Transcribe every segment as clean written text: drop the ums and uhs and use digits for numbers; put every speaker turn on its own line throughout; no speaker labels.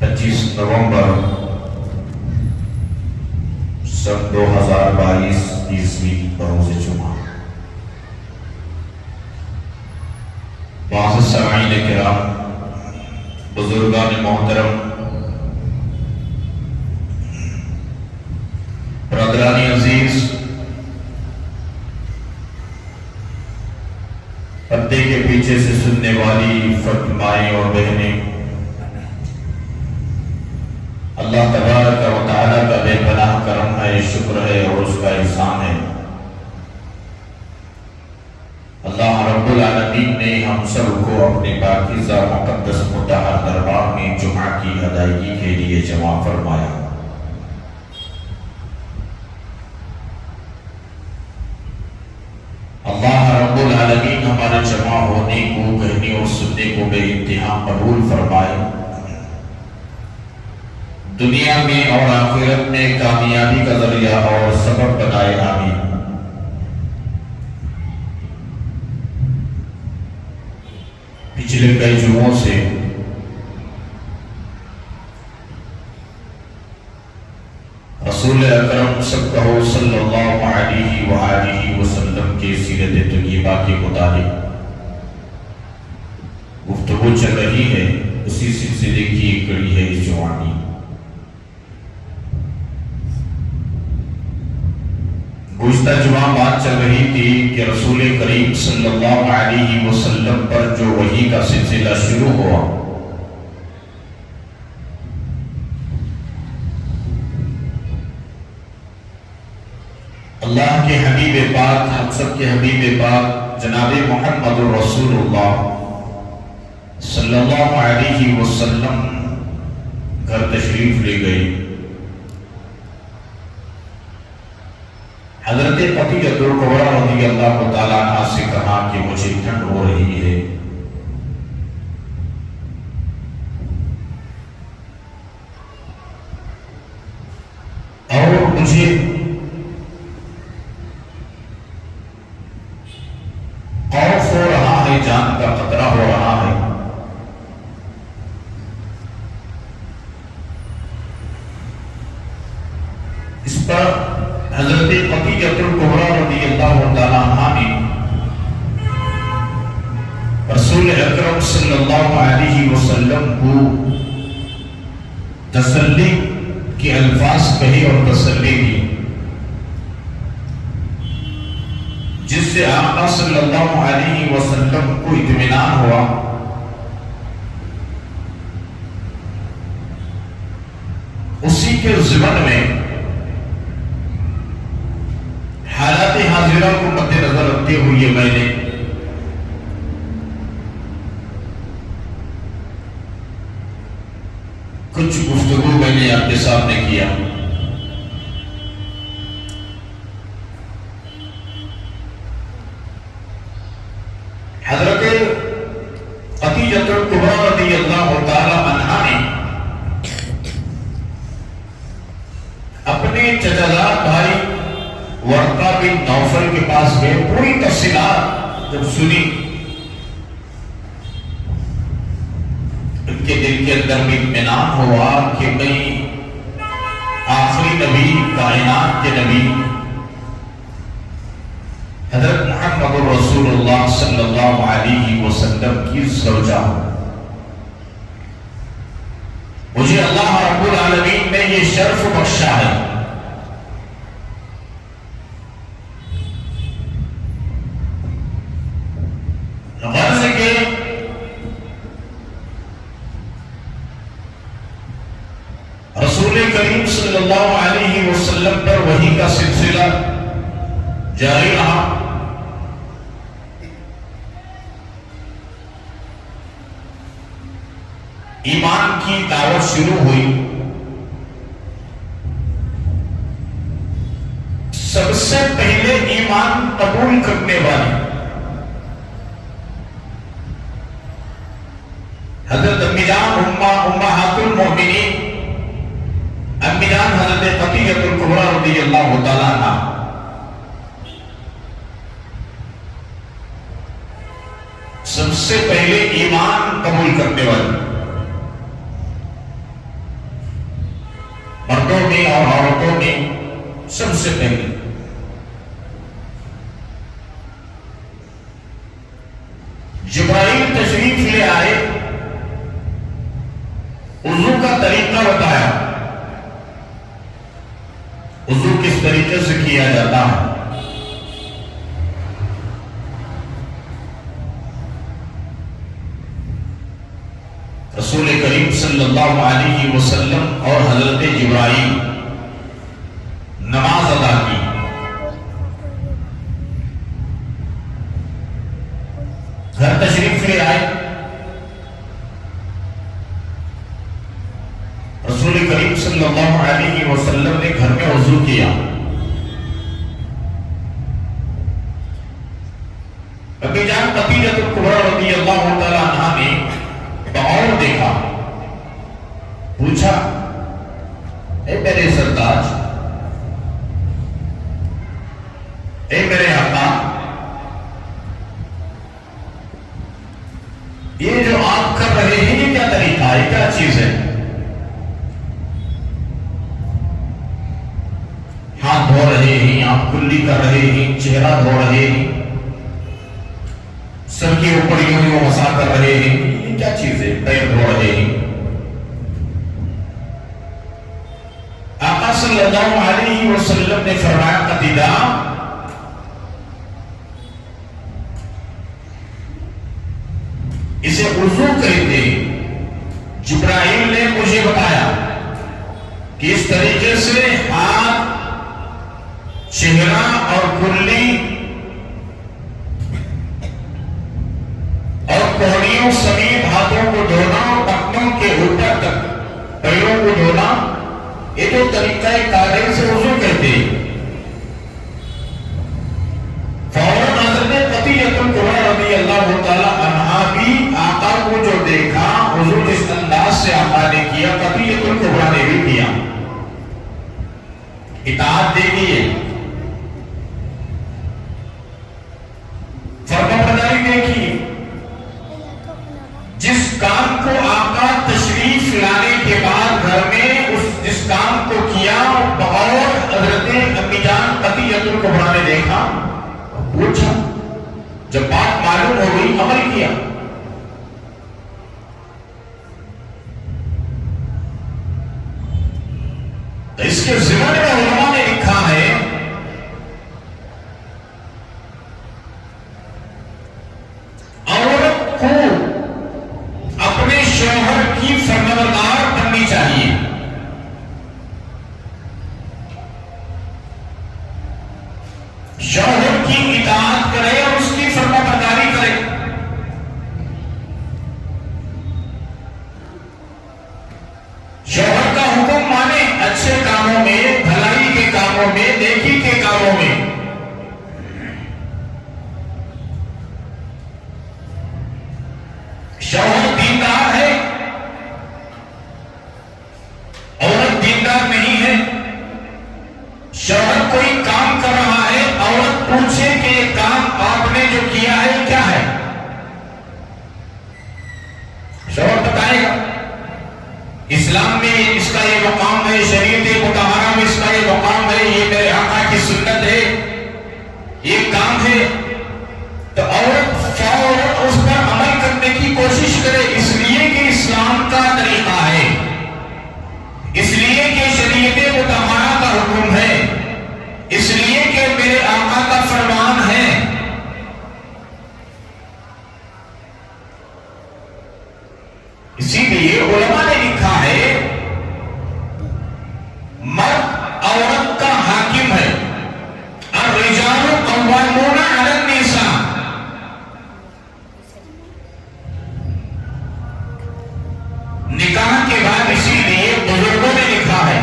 25 نومبر سن 2022 عیسوی بروز جمعہ۔ معزز سامعین کرام، بزرگان محترم، برادران عزیز، پردے کے پیچھے سے سننے والی فرد مائیں اور بہنیں، اللہ تبارک و تعالیٰ کا بے پناہ کرم ہے، شکر ہے اور اس کا احسان ہے۔ اللہ رب العالمین نے ہم سب کو اپنے پاکیزہ مقدس مطہر دربار میں جمعہ کی ادائیگی کے لیے جمع فرمایا۔ اللہ رب العالمین ہمارے جمع ہونے کو، کہنے اور سننے کو بے انتہا قبول فرمائے، دنیا میں اور آخرت میں کامیابی کا ذریعہ اور سبب بنائے، آمین۔ پچھلے کئی جمعوں سے رسول اکرم صلی اللہ علیہ وآلہ وسلم کے سیرت طیبہ کے متعلق گفتگو چل رہی ہے، اسی سلسلے کی ایک کڑی ہے اس جوانی۔ گزشتہ جمعہ بات چل رہی تھی کہ رسول کریم صلی اللہ علیہ وسلم پر جو وحی کا سلسلہ شروع ہوا، اللہ کے حبیب پاک، ہم سب کے حبیب پاک جناب محمد رسول اللہ صلی اللہ علیہ وسلم گھر تشریف لے گئے۔ حضرت عتیقۃ الکبریٰ رضی اللہ تعالیٰ عنہ سے کہا کہ مجھے ٹھنڈ ہو رہی ہے، اور مجھے خوف ہو رہا ہے، جان کا خطرہ ہو رہا ہے۔ اس پر حضرت عتیقۃ الکبریٰ رضی اللہ تعالیٰ عنہ نے رسول اکرم صلی اللہ علیہ وسلم کو تسلی کے الفاظ کہے اور تسلی دی، جس سے آقا صلی اللہ علیہ وسلم کو اطمینان ہوا۔ اسی کے ضمن میں حالات حاضرہ کو مد نظر رکھتے ہوئے میں نے کچھ گفتگو میں نے آپ کے سامنے کیا۔ حضرت عتیقۃ الکبریٰ رضی اللہ تعالی عنہ نے اپنے چچازاد بھائی ورقہ بن نوفل کے پاس گئے، پوری تفصیلات جب سنی، ان کے دل کے اندر بھی اطمینان ہوا کہ میں آخری نبی، کائنات کے نبی حضرت محمد رسول اللہ صلی اللہ علیہ وسلم کی زوجہ ہوں۔ مجھے اللہ رب العالمین نے یہ شرف بخشا ہے۔ غرض کے رسول کریم صلی اللہ علیہ وسلم پر وحی کا سلسلہ جاری رہا۔ ایمان کی دعوت شروع ہوئی۔ سب سے پہلے ایمان قبول کرنے والی حضرت امی جان امہات المؤمنین امی جان حضرت عتیقۃ الکبریٰ رضی اللہ تعالیٰ عنہ، سب سے پہلے ایمان قبول کرنے والے مردوں میں اور عورتوں میں سب سے پہلے جبرائیل تشریف لے آئے، وضو کا طریقہ بتایا، وضو کس طریقے سے کیا جاتا ہے۔ رسول کریم صلی اللہ علیہ وسلم اور حضرت جبرائیل نماز ادا کی۔ گھر تشریف لے آئے، رسول کریم صلی اللہ علیہ وسلم نے گھر میں وضو کیا۔ ابی جان خدیجہ کبریٰ رضی اللہ تعالی عنہا نے بغور دیکھا، پوچھا اے میرے سرتاج، اے میرے آقا، یہ جو آپ کر رہے ہیں یہ کیا طریقہ ہے، کیا چیز ہے؟ ہاتھ دھو رہے ہیں، آپ کلی کر رہے ہیں، چہرہ دھو رہے ہیں، سر کی اوپریوں کو مسح کر رہے ہیں، یہ کیا چیز ہے؟ پیر دھو رہے ہیں۔ آقا صلی اللہ علیہ وسلم نے فرمایا قتیدہ، اسے وضو کہتے ہیں۔ جبرائیل نے مجھے بتایا کہ اس طریقے سے ہاتھ، چہرہ اور کلی اور کوہنیوں سمیت ہاتھوں کو دھونا اور ٹخنوں کے اوپر تک پیروں کو دھونا، یہ تو طریقہ کار ہے، سے وضو کہتے ہیں۔ فوراً حضرت خدیجہ کبریٰ رضی اللہ تعالی عنہا بھی آقا کو جو دیکھا، وضو جس انداز سے آقا نے کیا، خدیجہ کبریٰ نے بھی کیا، اطاعت دیکھیے، فرمانبرداری دیکھیے۔ جس کام کو آقا تشریف لانے کے بعد گھر میں جس کام کو کیا، بغور حضرت امی جان خدیجہ کبریٰ نے دیکھا، پوچھا، جب بات معلوم ہو گئی عمل کیا۔ اس کے ضمن میں علماء نے لکھا ہے عورت کو اپنے شوہر کی فرمانبردار بننی چاہیے۔ شوہر کی اطاعت کرے اور اس کی فرمانبرداری کرے۔ شوہر کا حکم مانے، اچھے کاموں میں، بھلائی کے کاموں میں، نیکی کے کاموں میں۔ شوہر دیندار ہے، عورت دیندار نہیں ہے، شوہر کوئی کام کر رہا ہے، عورت پوچھے کہ یہ کام آپ نے جو کیا ہے کیا ہے، شوہر بتائے گا۔ اسلام میں اس کا یہ مقام ہے، شریعت مطہرہ میں اس کا یہ مقام ہے، یہ میرے آقا کی سنت ہے، یہ کام ہے، تو عورت فوراً اس پر عمل کرنے کی کوشش کرے، اس لیے کہ اسلام کا طریقہ ہے، اس لیے کہ شریعت مطہرہ کا حکم ہے، اس لیے کہ میرے آقا کا فرمان ہے۔ اسی لیے علماء نے لکھا ہے مرد عورت کا حاکم ہے، الرجال قوامون علی النساء۔ نکاح کے بعد اسی لیے بزرگوں نے لکھا ہے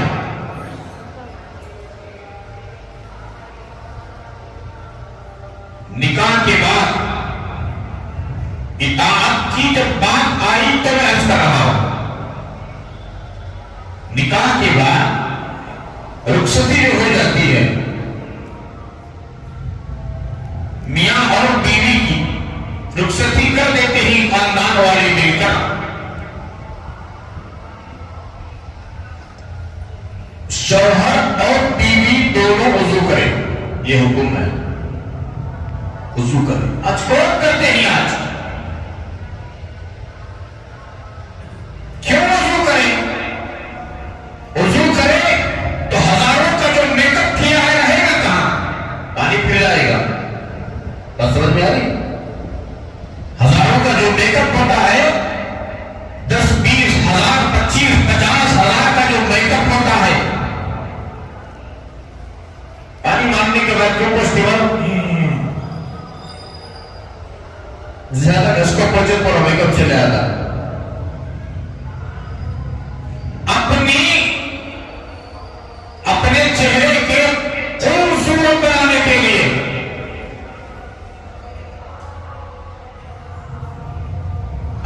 نکاح کے بعد اطاعت کی جب بات آئی تو میں عرض کر رہا ہوں، نکاح کے بعد رخصتی جو ہو جاتی ہے میاں اور بیوی کی، رخصتی کر دیتے ہی خاندان والے مل کر شوہر اور بیوی دونوں وضو کریں، یہ حکم ہے، وضو کریں۔ آج کون کرتے ہیں؟ آج کیوں وضو کریں؟ وضو کریں تو ہزاروں کا جو میک اپ کیا ہے رہے گا کہاں؟ پانی پھر جائے گا۔ بات سمجھ میں آ رہی؟ ہزاروں کا جو میک اپ ہوتا ہے، 10 20 ہزار 25 50 ہزار کا جو میک اپ ہوتا ہے، پانی مارنے کے بعد کیوں پوچھتے ہو؟ زیادہ اس کو پوچھے پر میک اپ چلے آتا ہے۔ اپنے چہرے کے خوبصورت بنانے کے لیے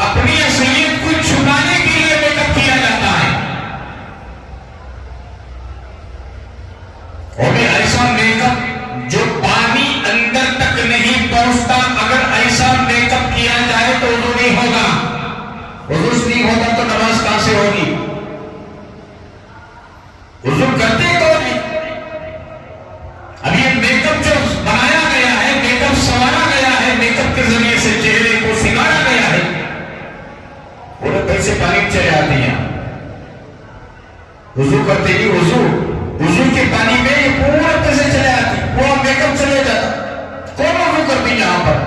اپنی اصلیت کو چھپانے کے لیے میک اپ کیا جاتا ہے، اور بھی ایسا میک اپ جو پانی اندر تک نہیں پہنچتا، اگر ایسا میک اپ کیا جائے تو وضو نہیں ہوگا۔ وضو نہیں ہوگا تو نماز کہاں سے ہوگی؟ وضو کرتے تو نہیں۔ اب یہ میک اپ جو بنایا گیا ہے، میک اپ سنوارا گیا ہے، میک اپ کے ذریعے سے چہرے کو سنگارا گیا ہے، وہ پیسے پانی چلے آتے ہیں۔ وضو کرتے ہی وضو کے پانی میں یہ پورے پیسے چلے آتے، پورا میک اپ چلے جاتا۔ کون وضو کرتے ہیں یہاں پر؟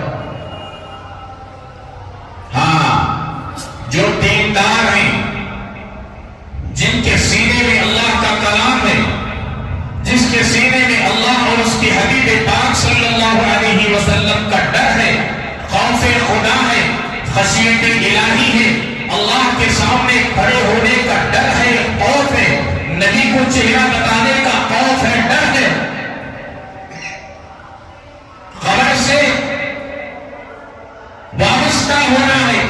ہاں، جو دیندار ہیں، جن کے سینے میں اللہ کا کلام ہے، جس کے سینے میں اللہ اور اس کی حبیب پاک صلی اللہ علیہ وسلم کا ڈر ہے، خوف خدا ہے، خشیت الہی ہے، اللہ کے سامنے کھڑے ہونے کا ڈر ہے، خوف ہے، نبی کو چہرہ بتانے کا خوف ہے، ڈر ہے، خبر سے وابستہ ہونا ہے،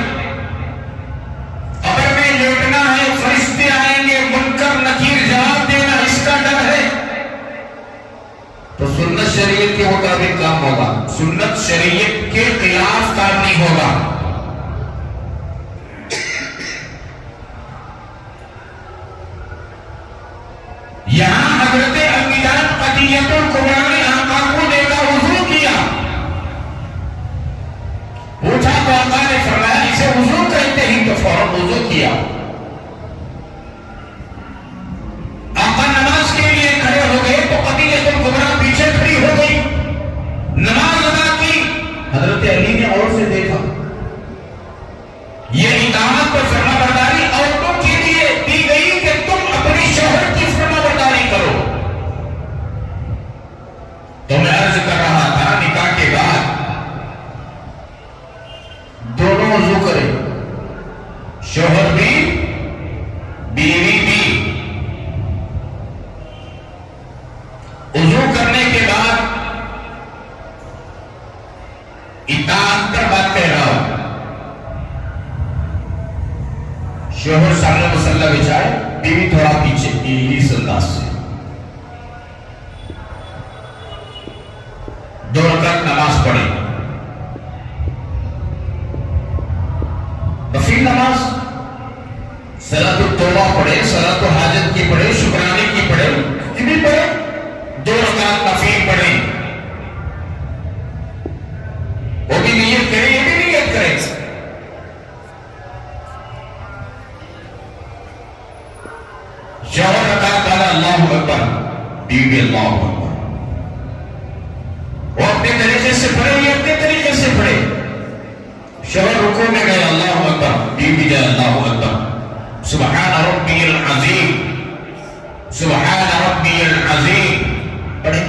قبر میں لیٹنا ہے، فرشتے آئیں گے، منکر نکیر جواب دینا، اس کا ڈر ہے، تو سنت شریعت کے مطابق کام ہوگا، سنت شریعت کے خلاف کام نہیں ہوگا۔ یہاں حضرت امی جان عطیہ الکبریٰ نے آقا کو دیکھا، وضو کیا، پوچھا تو آقا نے فرمایا اسے وضو کہتے ہیں، تو فوراً وضو کیا۔ آقا نماز کے لیے کھڑے ہو گئے تو عطیہ الکبریٰ پیچھے کھڑی ہو گئی، نماز ادا کی۔ حضرت علی نے اور سے دیکھا، یہ اطاعت اور فرمانبرداری عورتوں کے لیے دی گئی کہ تم اپنی شوہر کی فرمانبرداری کرو۔ تو میں عرض کر رہا تھا، نکاح کے بعد دونوں وضو کریں، شوہر بھی بیوی بھی۔ وضو کرنے کے بعد اطاعت پر بات کہہ رہا ہوں، شوہر سامنے مصلی بچھائے، بیوی تھوڑا پیچھے، اس انداز سے 2 رکعت نماز پڑھے، نفل نماز، صلاۃ التوبہ پڑھے، صلاۃ الحاجت کی پڑھے، شکرانے کی پڑھے، کی بھی پڑھے، 2 رکعت نفل پڑھے، وہ بھی نیت کرے، یہ بھی نیت کرے۔ شوہر رکعت والا اللہ اکبر، بیوی اللہ اکبر، وہ اپنے طریقے سے پڑھے، یہ اپنے طریقے سے پڑھے۔ شوہر رکوع میں گئے، اللہ اکبر، بیوی جائے اللہ اکبر، سبحان ربی العظیم، سبحان ربی العظیم پڑھے۔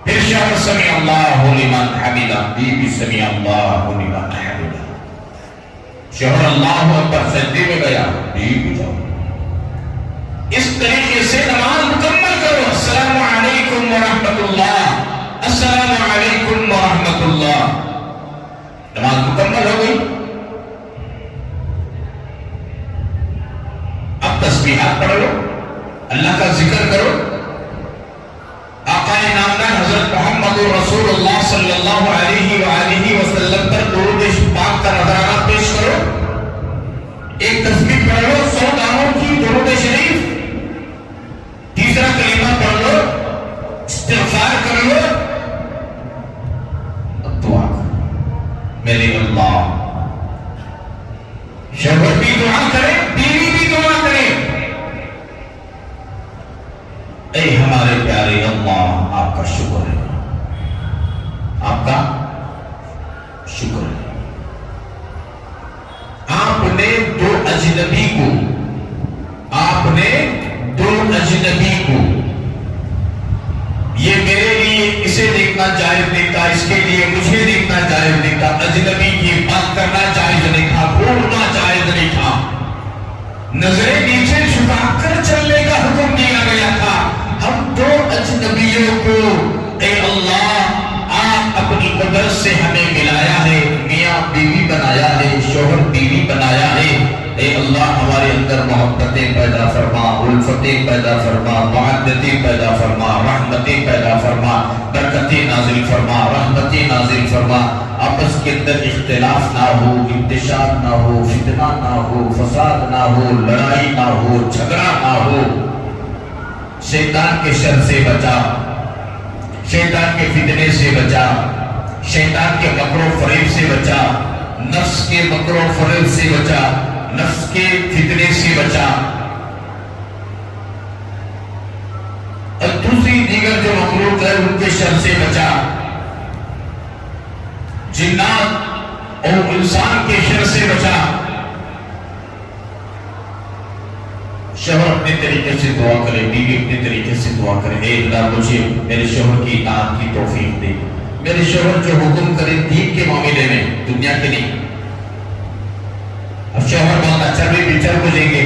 پھر شوہر سمع اللہ لمن حمدہ، بیوی سمع اللہ لمن حمدہ۔ شوہر اللہ اکبر سجدے میں گیا، بیوی جاؤ۔ اس طریقے سے نماز مکمل کرو۔ السلام علیکم ورحمۃ اللہ، السلام علیکم ورحمۃ اللہ۔ نماز مکمل ہو گئی۔ اب تسبیحات پڑھ لو، اللہ کا ذکر کرو، آقا نامدار حضرت محمد رسول اللہ صلی اللہ علیہ وآلہ وسلم پر درود بھی دعا کرے، بیوی بھی دعا کرے، اے ہمارے پیارے اللہ آپ کا شکر ہے، آپ کا شکر ہے، آپ نے دو اجنبی کو، آپ نے دو اجنبی کو، یہ میرے لیے اسے دیکھنا جائز نہیں تھا، اس کے لیے مجھے دیکھنا جائز نہیں تھا، اجنبی کی بات کرنا جائز نہیں تھا، گھومنا جائز نہیں تھا، نظریں نیچے جھکا کر چلنے کا حکم دیا گیا تھا۔ ہم دو اجنبیوں کو اے اللہ آپ اپنی قدرت سے ہمیں ملایا ہے، میاں بیوی بنایا ہے، شوہر بیوی بنایا ہے، اے اللہ ہمارے اندر محبتیں پیدا فرما، الفتیں پیدا فرما، معدتیں پیدا فرما، رحمتیں پیدا فرما، برکتیں نازل فرما، رحمتیں نازل فرما، آپس کے اندر اختلاف نہ ہو، انتشار نہ ہو، فتنہ نہ ہو، فساد نہ ہو، لڑائی نہ ہو، جھگڑا نہ ہو، شیطان کے شر سے بچا، شیطان کے فتنے سے بچا، شیطان کے مکر و فریب سے بچا، نفس کے مکر و فریب سے بچا، نفس کے فتنے سے بچا، اور دوسری دیگر جو مخلوق ہے ان کے شر سے بچا، جنات اور انسان کے شر سے بچا۔ شوہر اپنے طریقے سے دعا کرے، بیوی اپنے طریقے سے دعا کرے، اے اللہ مجھے میرے شوہر کی اطاعت کی توفیق دے، میرے شوہر جو حکم کرے دین کے معاملے میں، دنیا کے نہیں۔ اب شوہر بہت اچھا بھی چل بجیں گے،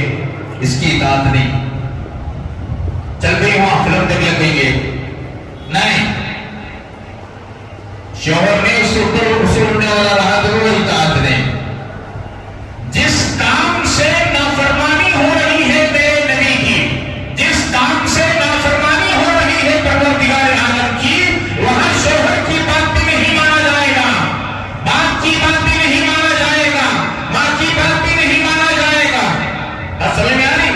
اس کی اطاعت نہیں، چل بھی وہاں فلم دیکھ لگیں گے، نہیں، شوہر نے اس اوپر اڑنے والا رہا تو وہ اطاعت نہیں۔ جس کام سے نافرمانی ہو رہی ہے میرے نبی کی، جس کام سے نافرمانی ہو رہی ہے پروردگار عالم کی، وہاں شوہر کی بات بھی نہیں مانا جائے گا، باپ کی بات بھی نہیں مانا جائے گا، ماں کی بات بھی نہیں مانا جائے گا۔ بات سمجھ میں آ رہی؟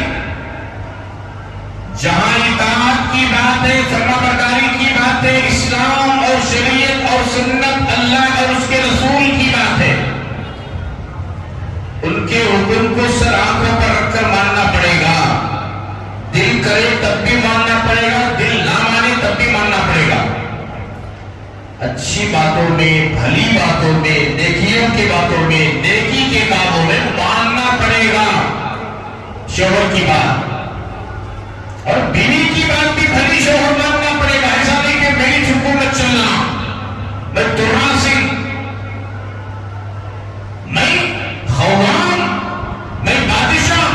جہاں اطاعت کی بات ہے، فرمانبرداری کی بات ہے، اسلام اور شریعت اور سنت، اللہ اور اس کے رسول کی بات ہے، ان کے حکم کو سر آنکھوں پر رکھ کر ماننا پڑے گا، دل کرے تب بھی ماننا پڑے گا، دل نہ مانے تب بھی ماننا پڑے گا۔ اچھی باتوں میں، بھلی باتوں میں، نیکیوں کی باتوں میں، نیکی کے کاموں میں ماننا پڑے گا شوہر کی بات، اور بیوی کی بات بھی بھلی شوہر ماننا پڑے گا۔ ایسا نہیں کہ میری حکومت چلنا، میں ترا سنگھ، میں خوان، میں بادشاہ،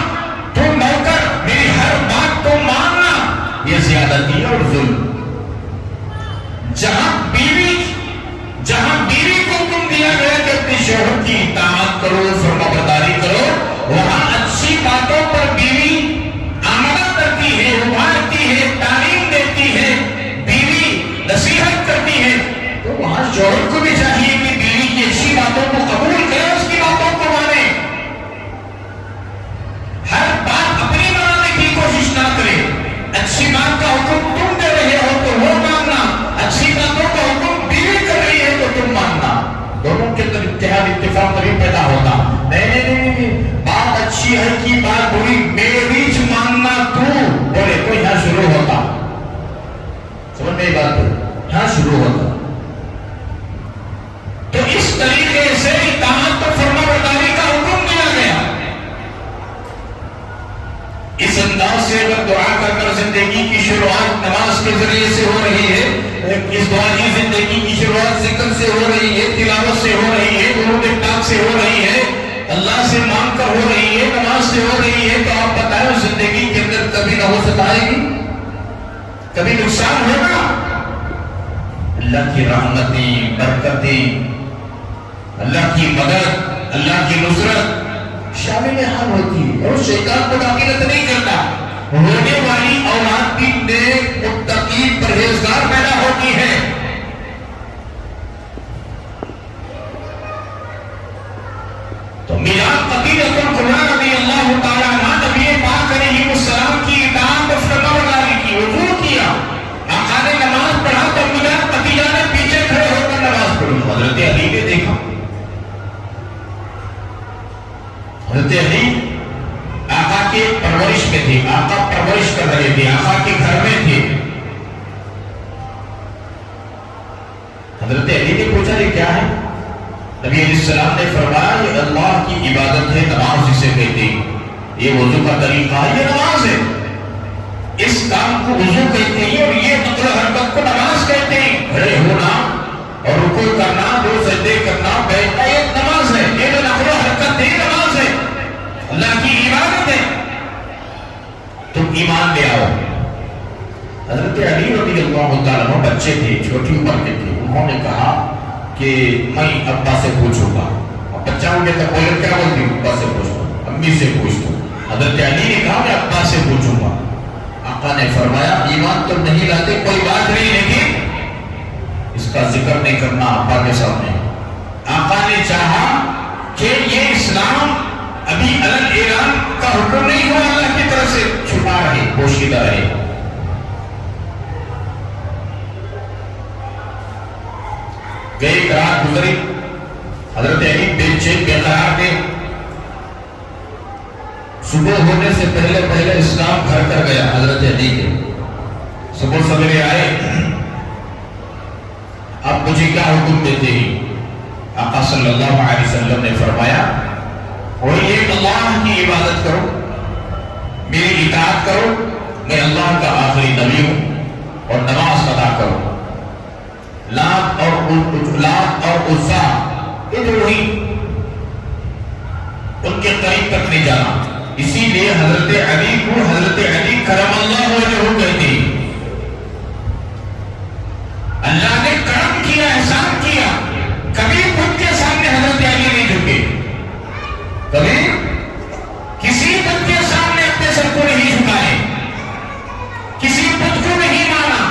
تو نوکر، میری ہر بات تو ماننا، یہ زیادتی اور ظلم۔ جہاں بیوی کو حکم دیا گیا کہ اپنے شوہر کی اطاعت کرو، فرمانبرداری کرو، وہاں اچھی باتوں پر بیوی آمدہ کرتی ہے، ابھارتی ہے، تعلیم دیتی ہے، بیوی نصیحت کرتی ہے، تو وہاں شوہر کو بھی چاہیے کہ بیوی کی اچھی باتوں کو قبول کرے، اس کی باتوں کو مانے، ہر بات اپنی بنانے کی کوشش نہ کرے۔ اچھی بات کا حکم تم دے رہے ہو تو وہ ماننا، اچھی باتوں کا حکم بیوی کر رہی ہے تو تم ماننا، دونوں کے اندر اتحاد اتفاق تبھی پیدا ہوتا۔ نہیں، بات اچھی ہے کہ بات بری، میری ماننا تو بولے تو یہاں شروع ہوتا، سمجھ میں بات ہے، یہاں شروع ہوتا۔ تو اس طریقے سے اطاعت اور فرمانبرداری کا حکم دیا گیا۔ اس انداز سے اگر دعا کر زندگی کی شروعات نماز کے ذریعے سے ہو رہی ہے، اس دعائی زندگی کی شروعات ذکر سے ہو رہی ہے، تلاوت سے ہو رہی ہے، درود پاک سے ہو رہی ہے، اللہ سے مانگ کر ہو رہی ہے، نماز سے ہو رہی ہے، تو آپ بتائیں زندگی کے اندر کبھی نہ ہو ستائے گی، کبھی نقصان ہوگا؟ اللہ کی رحمتیں، برکتیں، اللہ کی مدد، اللہ کی نصرت شامل حال ہوتی ہے، اور شیطان کو داخلت نہیں کرتا۔ رونے والی اولاد بھی نیک، متقی، پرہیزگار پیدا ہوتی ہے۔ تو میلاد قطیعۃ القبریٰ رضی اللہ تعالیٰ عنہ نبی پاک علیہ السلام کی اطاعت اور فرمانبرداری کی، وضو کیا، آقا نے نماز پڑھا تو میلاد قطیعہ نے پیچھے کھڑے ہو کر نماز پڑھی۔ حضرت علی نے دیکھا، حضرت علی آقا کے پرورش میں تھے، آقا پرورش کر رہے تھے، آقا کے گھر میں تھے. حضرت علی نے پوچھا یہ کیا ہے؟ نبی علیہ السلام نے فرمایا یہ اللہ کی عبادت ہے، نماز جسے کہتے ہیں، یہ وضو کا طریقہ ہے، یہ نماز ہے. اس کام کو وضو کہتے ہیں اور یہ مطلب حرکت کو نماز کہتے ہیں. کھڑے ہونا اور رکوع کرنا، دو سجدے کرنا، بیٹھنا، یہ نماز ہے. یہ جو نقل و حرکت ہے یہ نماز ہے، اللہ کی عبادت ہے. تم ایمان لے آؤ. حضرت علی رضی اللہ تعالیٰ عنہ بچے تھے، چھوٹی عمر کے تھے. انہوں نے کہا کہ میں ابا سے پوچھوں گا. اب بچہ ہوں گے تو بولے کیا بولتی ہوں؟ ابا سے پوچھتا ہوں، امی سے پوچھتا ہوں. حضرت علی نے کہا میں ابا سے پوچھوں گا. آقا نے فرمایا ایمان تم نہیں لاتے کوئی بات نہیں، لیکن اس کا ذکر نہیں کرنا ابا کے سامنے. آقا نے چاہا کہ یہ اسلام ابھی اعلان کا حکم نہیں ہوا، اللہ کی طرف سے چھپا رہے، پوشیدہ رہے. ایک رات گزری، حضرت علی بے چین بے قرار تھے. صبح ہونے سے پہلے پہلے اسلام گھر کر گیا حضرت علی کے. صبح سویرے آئے، اب مجھے کیا حکم دیتے ہیں؟ آقا صلی اللہ علیہ وسلم نے فرمایا اور یہ اللہ کی عبادت کرو، میری اطاعت کرو، میں اللہ کا آخری نبی ہوں، اور نماز ادا کرو. لات اور عزا یہ جو ہوئی ان کے قریب تک نہیں جانا. اسی لیے حضرت علی کو حضرت علی کرم اللہ وجہہ کہتے ہیں. اللہ نے کرم کیا، احسان کیا. کبھی خود کے سامنے حضرت علی نہیں جھکے، کبھی کسی بت کے سامنے اپنے سر کو نہیں جھکائے، کسی بت کو نہیں مانا،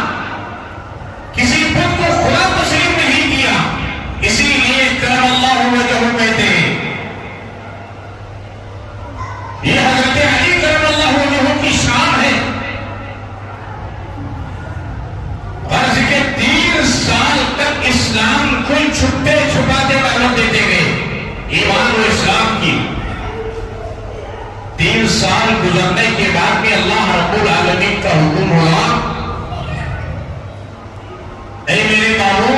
کسی بت کو خدا تسلیم نہیں کیا. اسی لیے کرم اللہ وجہہ کہتے ہیں. یہ حضرت علی کرم اللہ وجہہ کی شان ہے. غرض کے 3 سال تک اسلام کو چھپتے چھپاتے معلوم دیتے گئے، ایمان و اسلام کی. 3 سال گزرنے کے بعد میں اللہ رب العالمین کا حکم ہوا، اے میرے بابو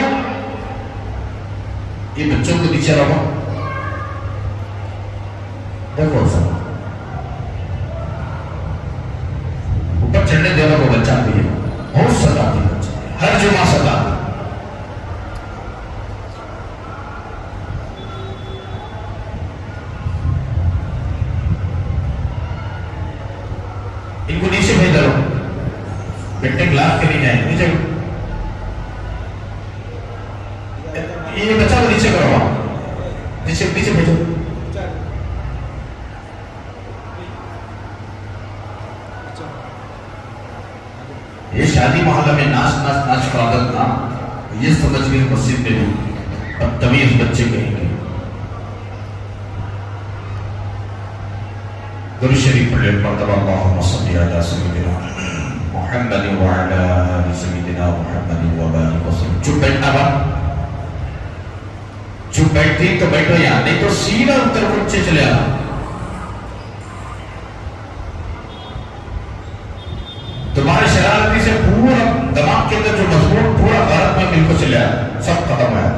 یہ بچوں کو نیچے رکھو. دیکھو سب اوپر چڑھنے دینا کو بچہ بھی ہے، بہت ستا دی بچہ، ہر جمعہ ستا دی. ان کو نیچے بھیج دو، بیٹے کلاس کے نہیں جائیں نیچے. یہ بچہ کو نیچے کرو، نیچے نیچے بھیجو. یہ شادی محلہ میں ناچ ناچ ناچ کا عادت تھا، یہ سمجھ گئے مسجد میں بھی اب تمیز بچے کہیں گے. درود شریف پڑھ لیں مرتبہ اللہم صلی علی سیدنا محمد وعلی آل سیدنا محمد وبارک وسلم. چپ بیٹھنا با، چپ بیٹھتی تو بیٹھو یہاں، نہیں تو سیدھا اتر کو نیچے چلے آنا. تمہارے شرارتی سے پورا دماغ کے اندر جو مضمون پورا غلط میں مل کو چلے آیا، سب ختم ہے.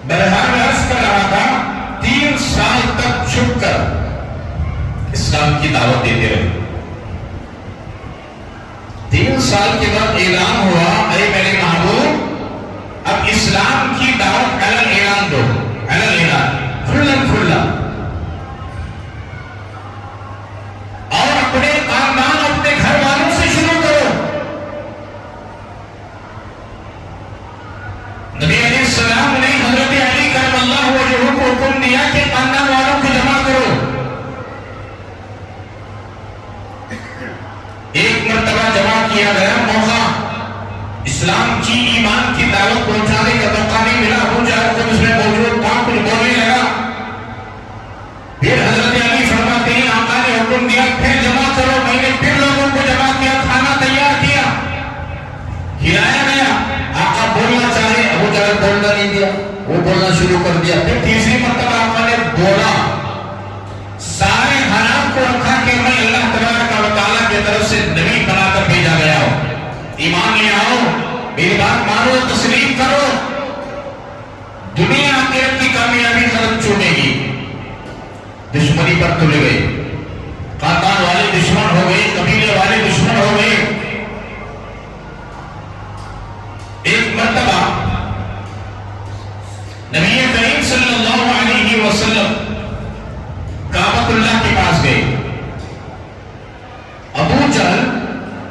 بہرحال میں عرض کر رہا تھا 3 سال تک چھپ کر اسلام کی دعوت دیتے رہے. 3 سال کے بعد اعلان ہوا، اے میرے محبوب اب اسلام کی دعوت علن اعلان دو، علن اعلان کھلا کھلا، اور اپنے خاندان اپنے گھر والوں سے شروع کرو. نبی علیہ السلام نے حضرت علی کرم اللہ وجہہ کو حکم دیا کہ خاندان والوں کو جمع کرو. ایک مرتبہ جمع کیا گیا، موقع اسلام کی ایمان کی دعوت پہنچانے کا موقع نہیں ملا. ابو جہل کو اس میں موجود تھا، کچھ بولنے لگا. پھر حضرت علی فرماتے ہیں آقا نے حکم دیا پھر جمع کرو. میں نے پھر لوگوں کو جمع کیا، کھانا تیار کیا، کھلایا گیا. آقا بولنا چاہے، ابو جہل بولنا نہیں دیا. وہ بولنا شروع کر دیا. پھر تیسری مرتبہ آقا نے بولا, سارے حالات کو رکھا کہ میں اللہ تبارک و تعالیٰ کی طرف سے نبی بنا کر بھیجا گیا ہوں, ایمان لے آؤ, میری بات مانو, تسلیم کرو, دنیا آخرت کی کامیابی قدم چومے گی. دشمنی پر تلے گئے, خاندان والے دشمن ہو گئے, قبیلے والے دشمن ہو گئے. ایک مرتبہ نبی کریم صلی اللہ علیہ وسلم کعبۃ اللہ کے پاس گئے. ابو جہل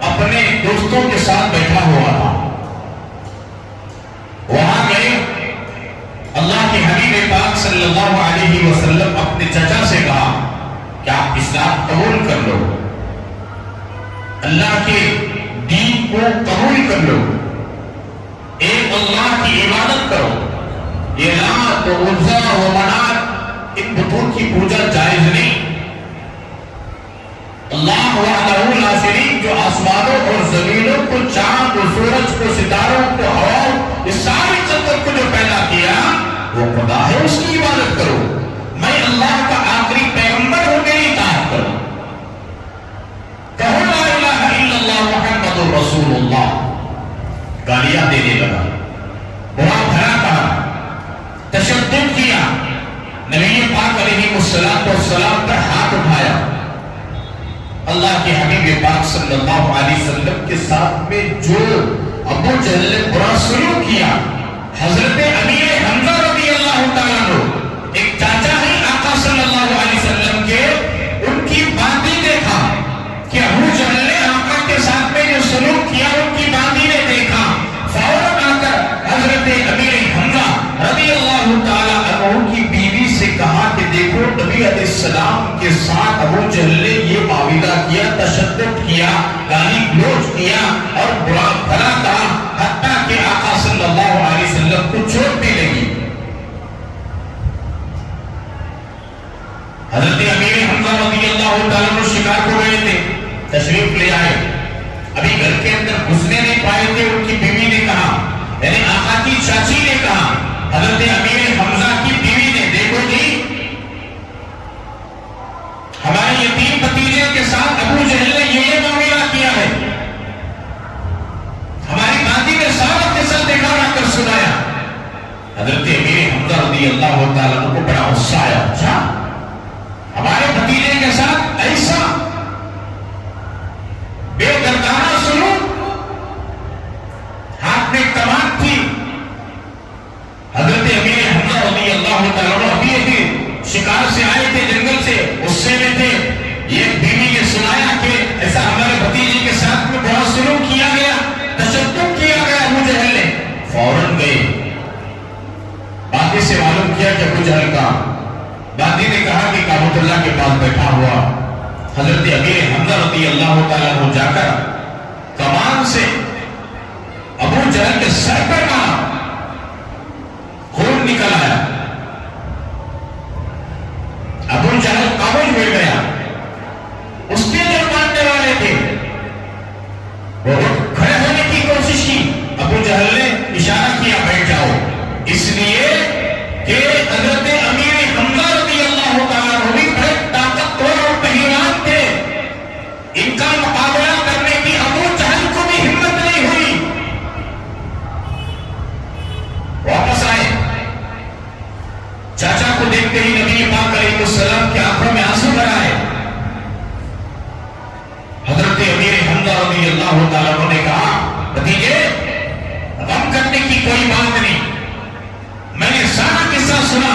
اپنے دوستوں کے ساتھ بیٹھا ہوا تھا. وہاں گئے, اللہ کے حبیب پاک صلی اللہ علیہ وسلم اپنے چچا سے کہا کہ آپ اسلام قبول کر لو, اللہ کے دین کو قبول کر لو, ایک اللہ کی عبادت کرو. یہ لات و عزا و منات ان بتوں کی پوجا جائز نہیں. اللہ وحدہ لا شریک جو آسمانوں اور زمینوں کو, چاند و سورج کو, ستاروں کو, ہواؤں, اس ساری قدرت کو جو پیدا کیا وہ خدا ہے, اس کی عبادت کرو. میں اللہ کا آخری پیغمبر ہوں, میری اطاعت کرو. کہو لا الہ الا اللہ محمد رسول اللہ. گالیاں دینے لگا, برا بھلا کہا, تشدد کیا. نبی پاک علیہ السلام پر ہاتھ اٹھایا. اللہ کے حبیب پاک صلی اللہ علیہ وسلم کے ساتھ میں جو ابو جہل نے برا سلوک کیا, حضرت امیر حمزہ رضی اللہ تعالیٰ عنہ, ایک چاچا ہے آقا صلی اللہ علیہ وسلم کے, ان کی باتیں دیکھا کہ ابو جہل نے آقا کے ساتھ میں جو سلوک کیا, ان کی باتیں نے دیکھا. فوراً آ کر حضرت امیر حمزہ رضی اللہ تعالیٰ عنہ کی بیوی سے کہا کہ دیکھو نبی علیہ السلام کے ساتھ ابو جہل نے یہ معاوضہ کیا, تشدد کیا, گالی گلوچ کیا اور برا بھلا کہا, حتیٰ کہ آقا صلی اللہ علیہ وسلم کو چوٹنے لگی. حضرت امیر حمزہ رضی اللہ تعالیٰ عنہ شکار کو گئے تھے, تشریف لے آئے, ابھی گھر کے اندر گھسنے نہیں پائے تھے. ان کی بیوی نے کہا, یعنی آقا کی چاچی نے کہا حضرت امیر حمزہ کی بیوی نے, دیکھو جی ہمارے یتیم بھتیجے کے ساتھ ابو جہل نے یہ معاملہ کیا ہے. ہماری دادی نے سارا قصہ دکھا کر سنایا. حضرت امیر حمزہ رضی اللہ تعالیٰ عنہ کو بڑا غصہ آیا, اچھا ہمارے بھتیجے کے ساتھ ایسا بے دردانہ سلوک, ہاتھ میں کمان تھی. حضرت امیر حمزہ رضی اللہ تعالیٰ عنہ ابھی شکار سے آئے تھے, جنگل سے, غصے میں تھے. یہ بیوی نے سنایا کہ ایسا ہمارے بھتیجے کے ساتھ میں بڑا سلوک کیا گیا, تشدد کیا گیا ابو جہل نے. فوراً گئے, باقی سے معلوم کیا کہ ابو جہل کا. دادی نے کہا کہ کعبۃ اللہ کے پاس بیٹھا ہوا حضرت امیر حمزہ رضی اللہ تعالیٰ عنہ جا کر کمان سے ابو جہل کے سر پر مارا, خون نکل آیا. ابو جہل خاموش بیٹھ گیا. اس کے جو ماننے والے تھے وہ کھڑے ہونے کی کوشش کی. ابو جہل نے اشارہ کیا بیٹھ جاؤ, اس لیے کہ حضرت امیر حمزہ رضی اللہ تعالیٰ عنہ بھی بڑے طاقتور اور پہلوان تھے. ان کا مقابلہ کرنے کی ابو جہل کو بھی ہمت نہیں ہوئی. واپس آئے, چاچا کو دیکھتے ہی نبی پاک علیہ السلام کی آنکھوں میں آنسو بھر آئے. حضرت امیر حمزہ رضی اللہ تعالیٰ عنہ نے کہا, بھتیجے غم کرنے کی کوئی بات نہیں, میں نے سارا قصہ سنا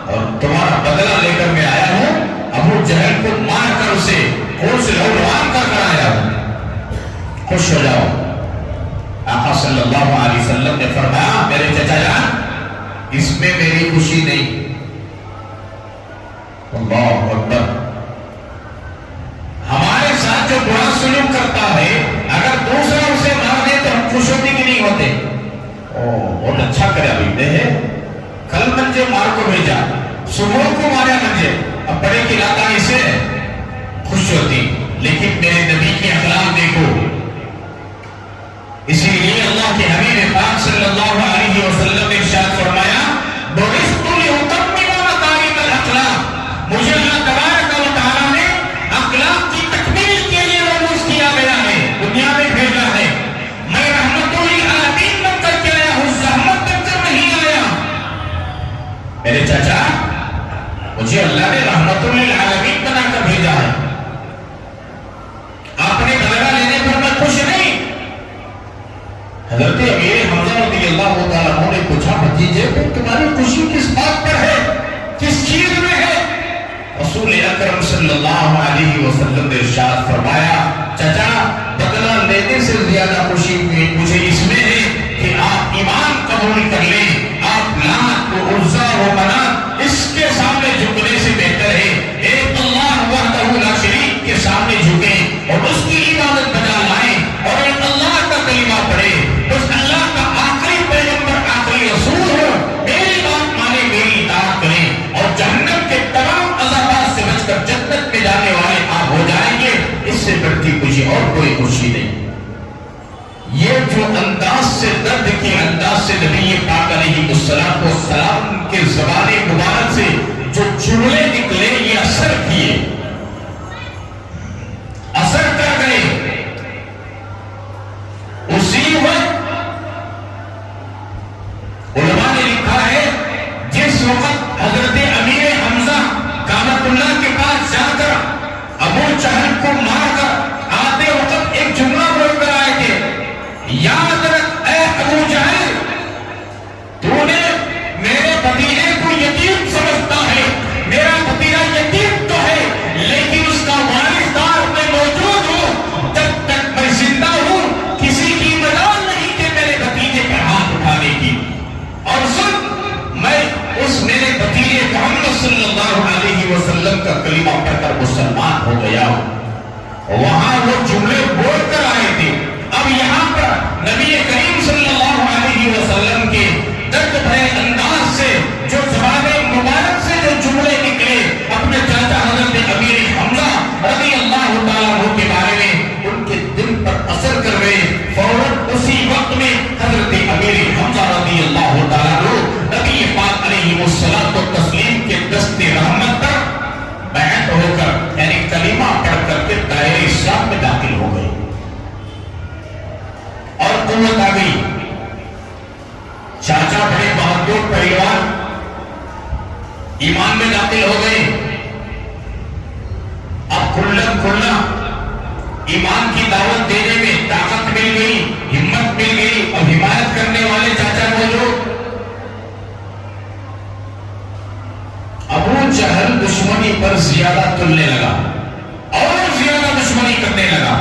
اور تمہارا بدلہ لے کر میں آیا ہوں. ابو جہل کو مار کر اسے خون سے لہولہان کر آیا ہوں, خوش ہو جاؤ. آقا صلی اللہ علیہ وسلم نے فرمایا, میرے چچا جان اس میں میری خوشی نہیں. اللہ اکبر. ہمارے ساتھ جو برا سلوک کرتا ہے اگر دوسرا اسے مار دے تو ہم خوش ہوتے کہ نہیں ہوتے؟ بہت اچھا کرے ابھی دے, کل منجے مار کو بھیجا, صبح کو مارا منجے, اب بڑے کی لاتا سے خوش ہوتی. لیکن میرے نبی کی اخلاق دیکھو. اسی لیے اللہ کے حبیب پاک صلی اللہ علیہ وسلم نے ارشاد فرمایا, میرے چچا مجھے اللہ نے رحمت للعالمین بنا کر بھیجا ہے، آپ نے بدلہ لینے پر میں خوش نہیں۔ حضرت امیر حمزہ رضی اللہ تعالیٰ عنہ نے پوچھا بھتیجے کو تمہاری خوشی کس بات پر ہے، کس چیز میں ہے؟ رسول اکرم صلی اللہ علیہ وسلم نے ارشاد فرمایا چچا بدلہ لینے سے زیادہ خوشی مجھے اس میں ہے کہ آپ ایمان قبول کر لیں، آپ لات و عزا و منات اس کے سامنے جھکنے سے بہتر ہے ایک اللہ وحدہ لا شریک کے سامنے جھکیں اور اس کی عبادت بجا لائیں اور ایک اللہ کا کلمہ پڑھیں، اس اللہ کا آخری پیغمبر آخری رسول ہو، میری بات مانے میری اطاعت کریں اور جہنم کے تمام عذابات سے بچ کر جنت میں جانے والے آپ ہو جائیں گے، اس سے بڑھتی خوشی اور کوئی خوشی نہیں۔ یہ جو انداز سے درد کے انداز سے نبی پاک علیہ السلام کے زبان مبارک سے جو جملے نکلے یہ اثر کیے، اثر کر گئے۔ اسی وقت علماء نے لکھا ہے جس وقت حضرت امیر حمزہ کامت اللہ کے پاس جا کر ابو جہل کو مار کر آتے وقت ایک جملہ بول کر آئے تھے، یاد رکھ اے ابو جہل تو نے میرے بھتیجے کو یتیم سمجھتا ہے، میرا بھتیجا یتیم تو ہے لیکن اس کا وارث دار میں موجود ہوں، جب تک میں زندہ ہوں کسی کی مجال نہیں کہ میرے بھتیجے پر ہاتھ اٹھانے کی، اور سن میں اس میرے بھتیجے محمد صلی اللہ علیہ وسلم کا کلمہ پڑھ کر مسلمان ہو گیا ہوں۔ وہاں وہ جملے بول کر آئے تھے، اب یہاں پر نبی کریم صلی اللہ علیہ وسلم کے درد بھرے انداز سے جو زبان مبارک سے جو جملے نکلے اپنے چاچا حضرت امیر حمزہ رضی اللہ تعالیٰ عنہ کے بارے میں ان کے دل پر اثر کر گئے، فوراً اسی وقت میں حضرت امیر حمزہ رضی اللہ تعالیٰ عنہ نبی پاک علیہ الصلوۃ والتسلیم کے دست رحمت پر بیعت ہو کر یعنی کلمہ پڑھ کر کے دائرہ اسلام میں داخل ہو گئے اور قوت آ گئی۔ چاچا بڑے بہادر پریوار ایمان میں داخل ہو گئے، اب کھلا ایمان کی دعوت دینے میں طاقت مل گئی، ہمت مل گئی، اب حمایت کرنے والے چاچا موجود۔ ابو جہل دشمنی پر زیادہ تلنے لگا اور زیادہ دشمنی کرنے لگا،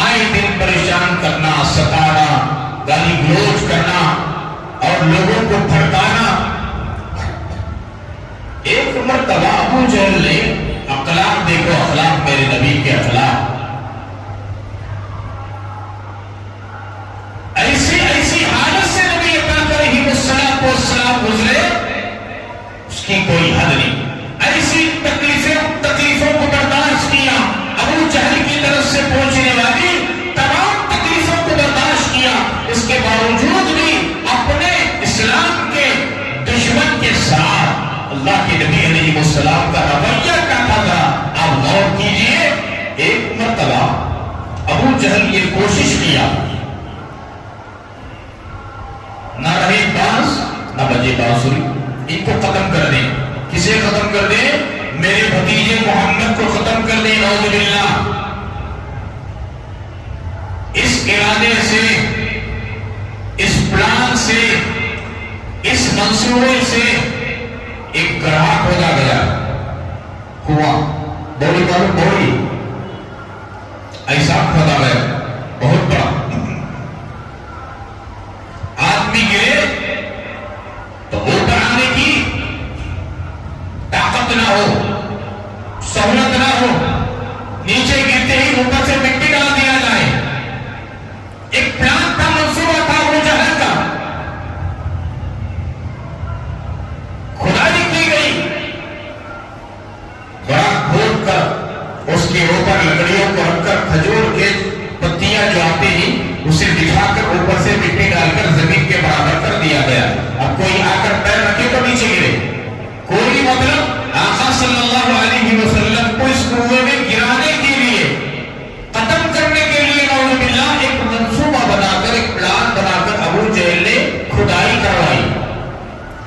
آئے دن پریشان کرنا، ستانا، گالی گلوچ کرنا اور لوگوں کو بھڑکانا۔ ایک مرتبہ ابو جہل نے اخلاق دیکھو، اخلاق میرے نبی کے اخلاق، ایسی حالت سے نبی پاک علیہ السلام گزرے اس کی کوئی حد نہیں، ایسی تکلیفوں کو برداشت کیا، ابو جہل کی طرف سے پہنچنے والی تمام تکلیفوں کو برداشت کیا، اس کے باوجود بھی اپنے اسلام کے دشمن کے ساتھ اللہ کے نبی علیہ السلام کا رویہ کیا تھا آپ غور کیجئے۔ ایک مرتبہ ابو جہل یہ کوشش کیا، نہ رہے باز نہ بجے بانسری، ان کو ختم کر دیں۔ کسے ختم کر دیں؟ میرے بھتیجے محمد کو ختم کر دیں، نعوذ باللہ۔ اس ارادے سے، اس پلان سے، اس منصوبے سے ایک گڑھا کھودا گیا، کنواں بوڑی ایسا کھودا گیا بہت بڑا، آدمی گرے تو اوپر آنے کی طاقت نہ ہو، سہولت نہ ہو، نیچے گرتے ہی اوپر سے مٹی ڈال دیا جائے۔ ایک پلان تھا، منصوبہ تھا ابو جہل کا، کھدائی کی گئی، بڑا کھود کر اس کے اوپر لکڑیوں کو رکھ کر کھجور کے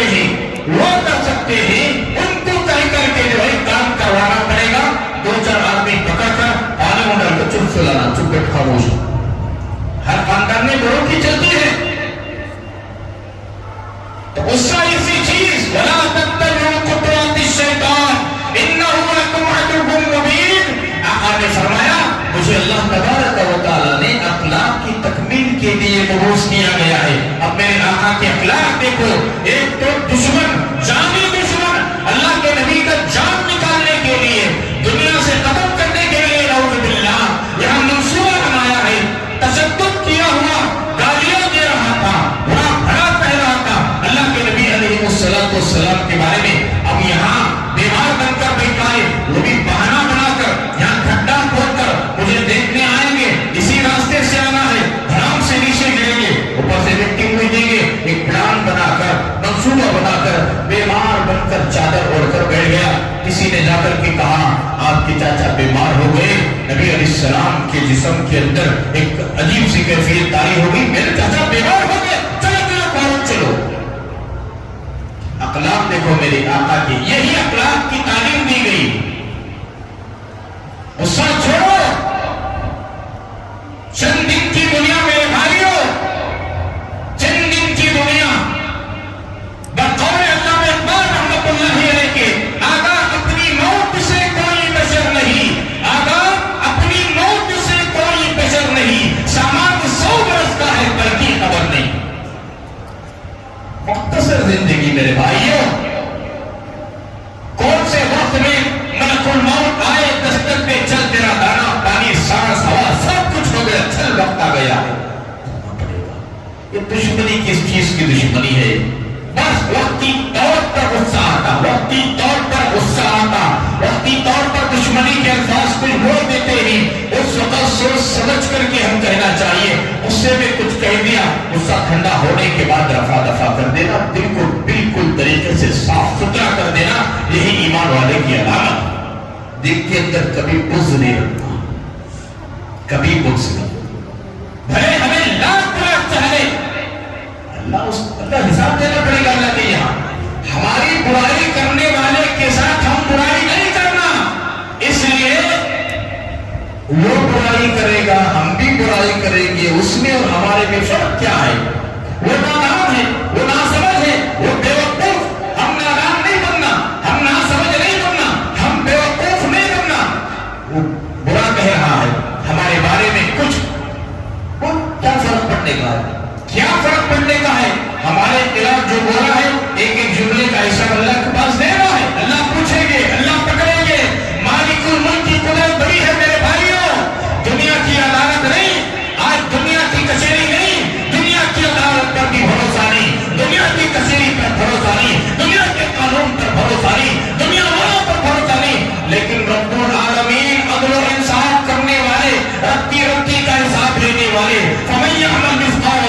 سکتے ہیں وہ کر سکتے ہیں، ان کو کہہ کر کے جو ہے کام کروانا پڑے گا. 2-4 آدمی پکڑ کر پانی میں ڈال کر چپ سلانا، چپ بیٹھ خاموش. ہر خاندان میں بڑوں کی چلتی ہے. تو غصہ ایسی چیز، وَلَا تَتَّبِعُوا خُطُوَاتِ الشَّيْطَانِ إِنَّهُ لَكُمْ عَدُوٌّ مُّبِينٌ. آقا نے فرمایا مجھے اللہ تبارک و تعالیٰ نے اخلاق کی تکمیل کے لیے مبعوث کیا گیا ہے. اب میرے آقا کے اخلاق دیکھو. ایک تو دشمن، جانی دشمن، اللہ کے نبی کا جان نکالنے کے لیے، دنیا سے ختم کرنے کے لیے، نعوذ باللہ یہاں منصوبہ بنایا ہے. تشدد کیا ہوا، گالیاں دے رہا تھا، برا بھلا کہہ رہا تھا اللہ کے نبی علیہ السلام کے بارے میں. اب یہاں بیمار بن کر بیٹھا ہے، وہ بھی بہانہ بنا کر یہاں کھڈا کھود کر مجھے دیکھنے آئیں گے، اسی راستے سے آنا ہے، دھڑام سے نیچے گریں گے، اوپر سے وکٹم ہوئی دیں گے. ایک پلان بنا کر، منصوبہ بنا کر بیمار بن کر چادر اوڑھ کر بیٹھ گیا. کسی نے جا کر کے کہا آپ کے چاچا بیمار ہو گئے. نبی علیہ السلام کے جسم کے اندر ایک عجیب سی کیفیت طاری ہو گئی، میرے چاچا بیمار ہو گئے، چلو چلو فوراً چلو. اخلاق دیکھو میرے آقا کی، یہی اخلاق کی تعلیم دی گئی. غصہ چھوڑو. چند دن کی دنیا میرے بھائیوں، چند دن کی دنیا. بقول علامہ اقبال رحمۃ اللہ علیہ کے آگا اپنی موت سے کوئی بشر نہیں، آگا اپنی موت سے کوئی بشر نہیں، سامان 100 برس کا ہے پر کی خبر نہیں. مختصر زندگی میرے بھائیوں. کون سے وقت میں ملک الموت آئے، دستک پہ چل تیرا دانا پانی سانس ہوا سب کچھ ہو گیا، چل وقت آ گیا ہے. یہ دشمنی کس چیز کی دشمنی ہے؟ بس وقتی طور پر غصہ آتا، وقتی طور پر غصہ آتا، وقتی طور پر دشمنی کے الفاظ کچھ بول دیتے ہیں. اس وقت سوچ سمجھ کر کے ہم کہنا چاہیے، اس سے بھی کچھ کہہ دیا، غصہ ٹھنڈا ہونے کے بعد رفع دفع کر دینا، دل کو بالکل طریقے سے صاف ستھرا کر دینا. یہی ایمان والے کی علامت. دل کے اندر کبھی بغض نہیں رکھنا، کبھی بغض نہیں. بھلے ہمیں لاکھ چاہے، اللہ حساب دینا پڑے گا اللہ کے یہاں. ہماری برائی کرنے والے کے ساتھ ہم برائی نہیں کرنا. اس لیے وہ برائی کرے گا، ہم بھی برائی کریں گے. اس میں اور ہمارے میں فرق کیا ہے؟ وہ نادان ہے، وہ ناسمجھ ہے، وہ بے وقوف. ہم نادان نہیں بننا، ہم ناسمجھ نہیں بننا، ہم بے وقوف نہیں بننا. وہ برا کہہ رہا ہے ہمارے بارے میں کچھ، وہ کیا فرق پڑنے کا ہے؟ کیا فرق پڑنے کا ہے؟ ہمارے خلاف جو بولا ہے ایک ایک جملے کا حساب اللہ کے پاس دینا ہے. اللہ پوچھیں گے، اللہ پکڑیں گے. مالک الملک کی قدرت بڑی ہے میرے بھائیوں. دنیا کی عدالت نہیں، آج دنیا کی کچہری نہیں، دنیا کی عدالت پر بھی بھروسہ نہیں، دنیا کی کچہری پر بھروسہ نہیں، دنیا کے قانون پر بھروسہ نہیں، دنیا والوں پر بھروسہ نہیں. لیکن رب العالمین عدل و انصاف کرنے والے، رتی رتی کا حساب لینے والے. فمن يعمل مثقال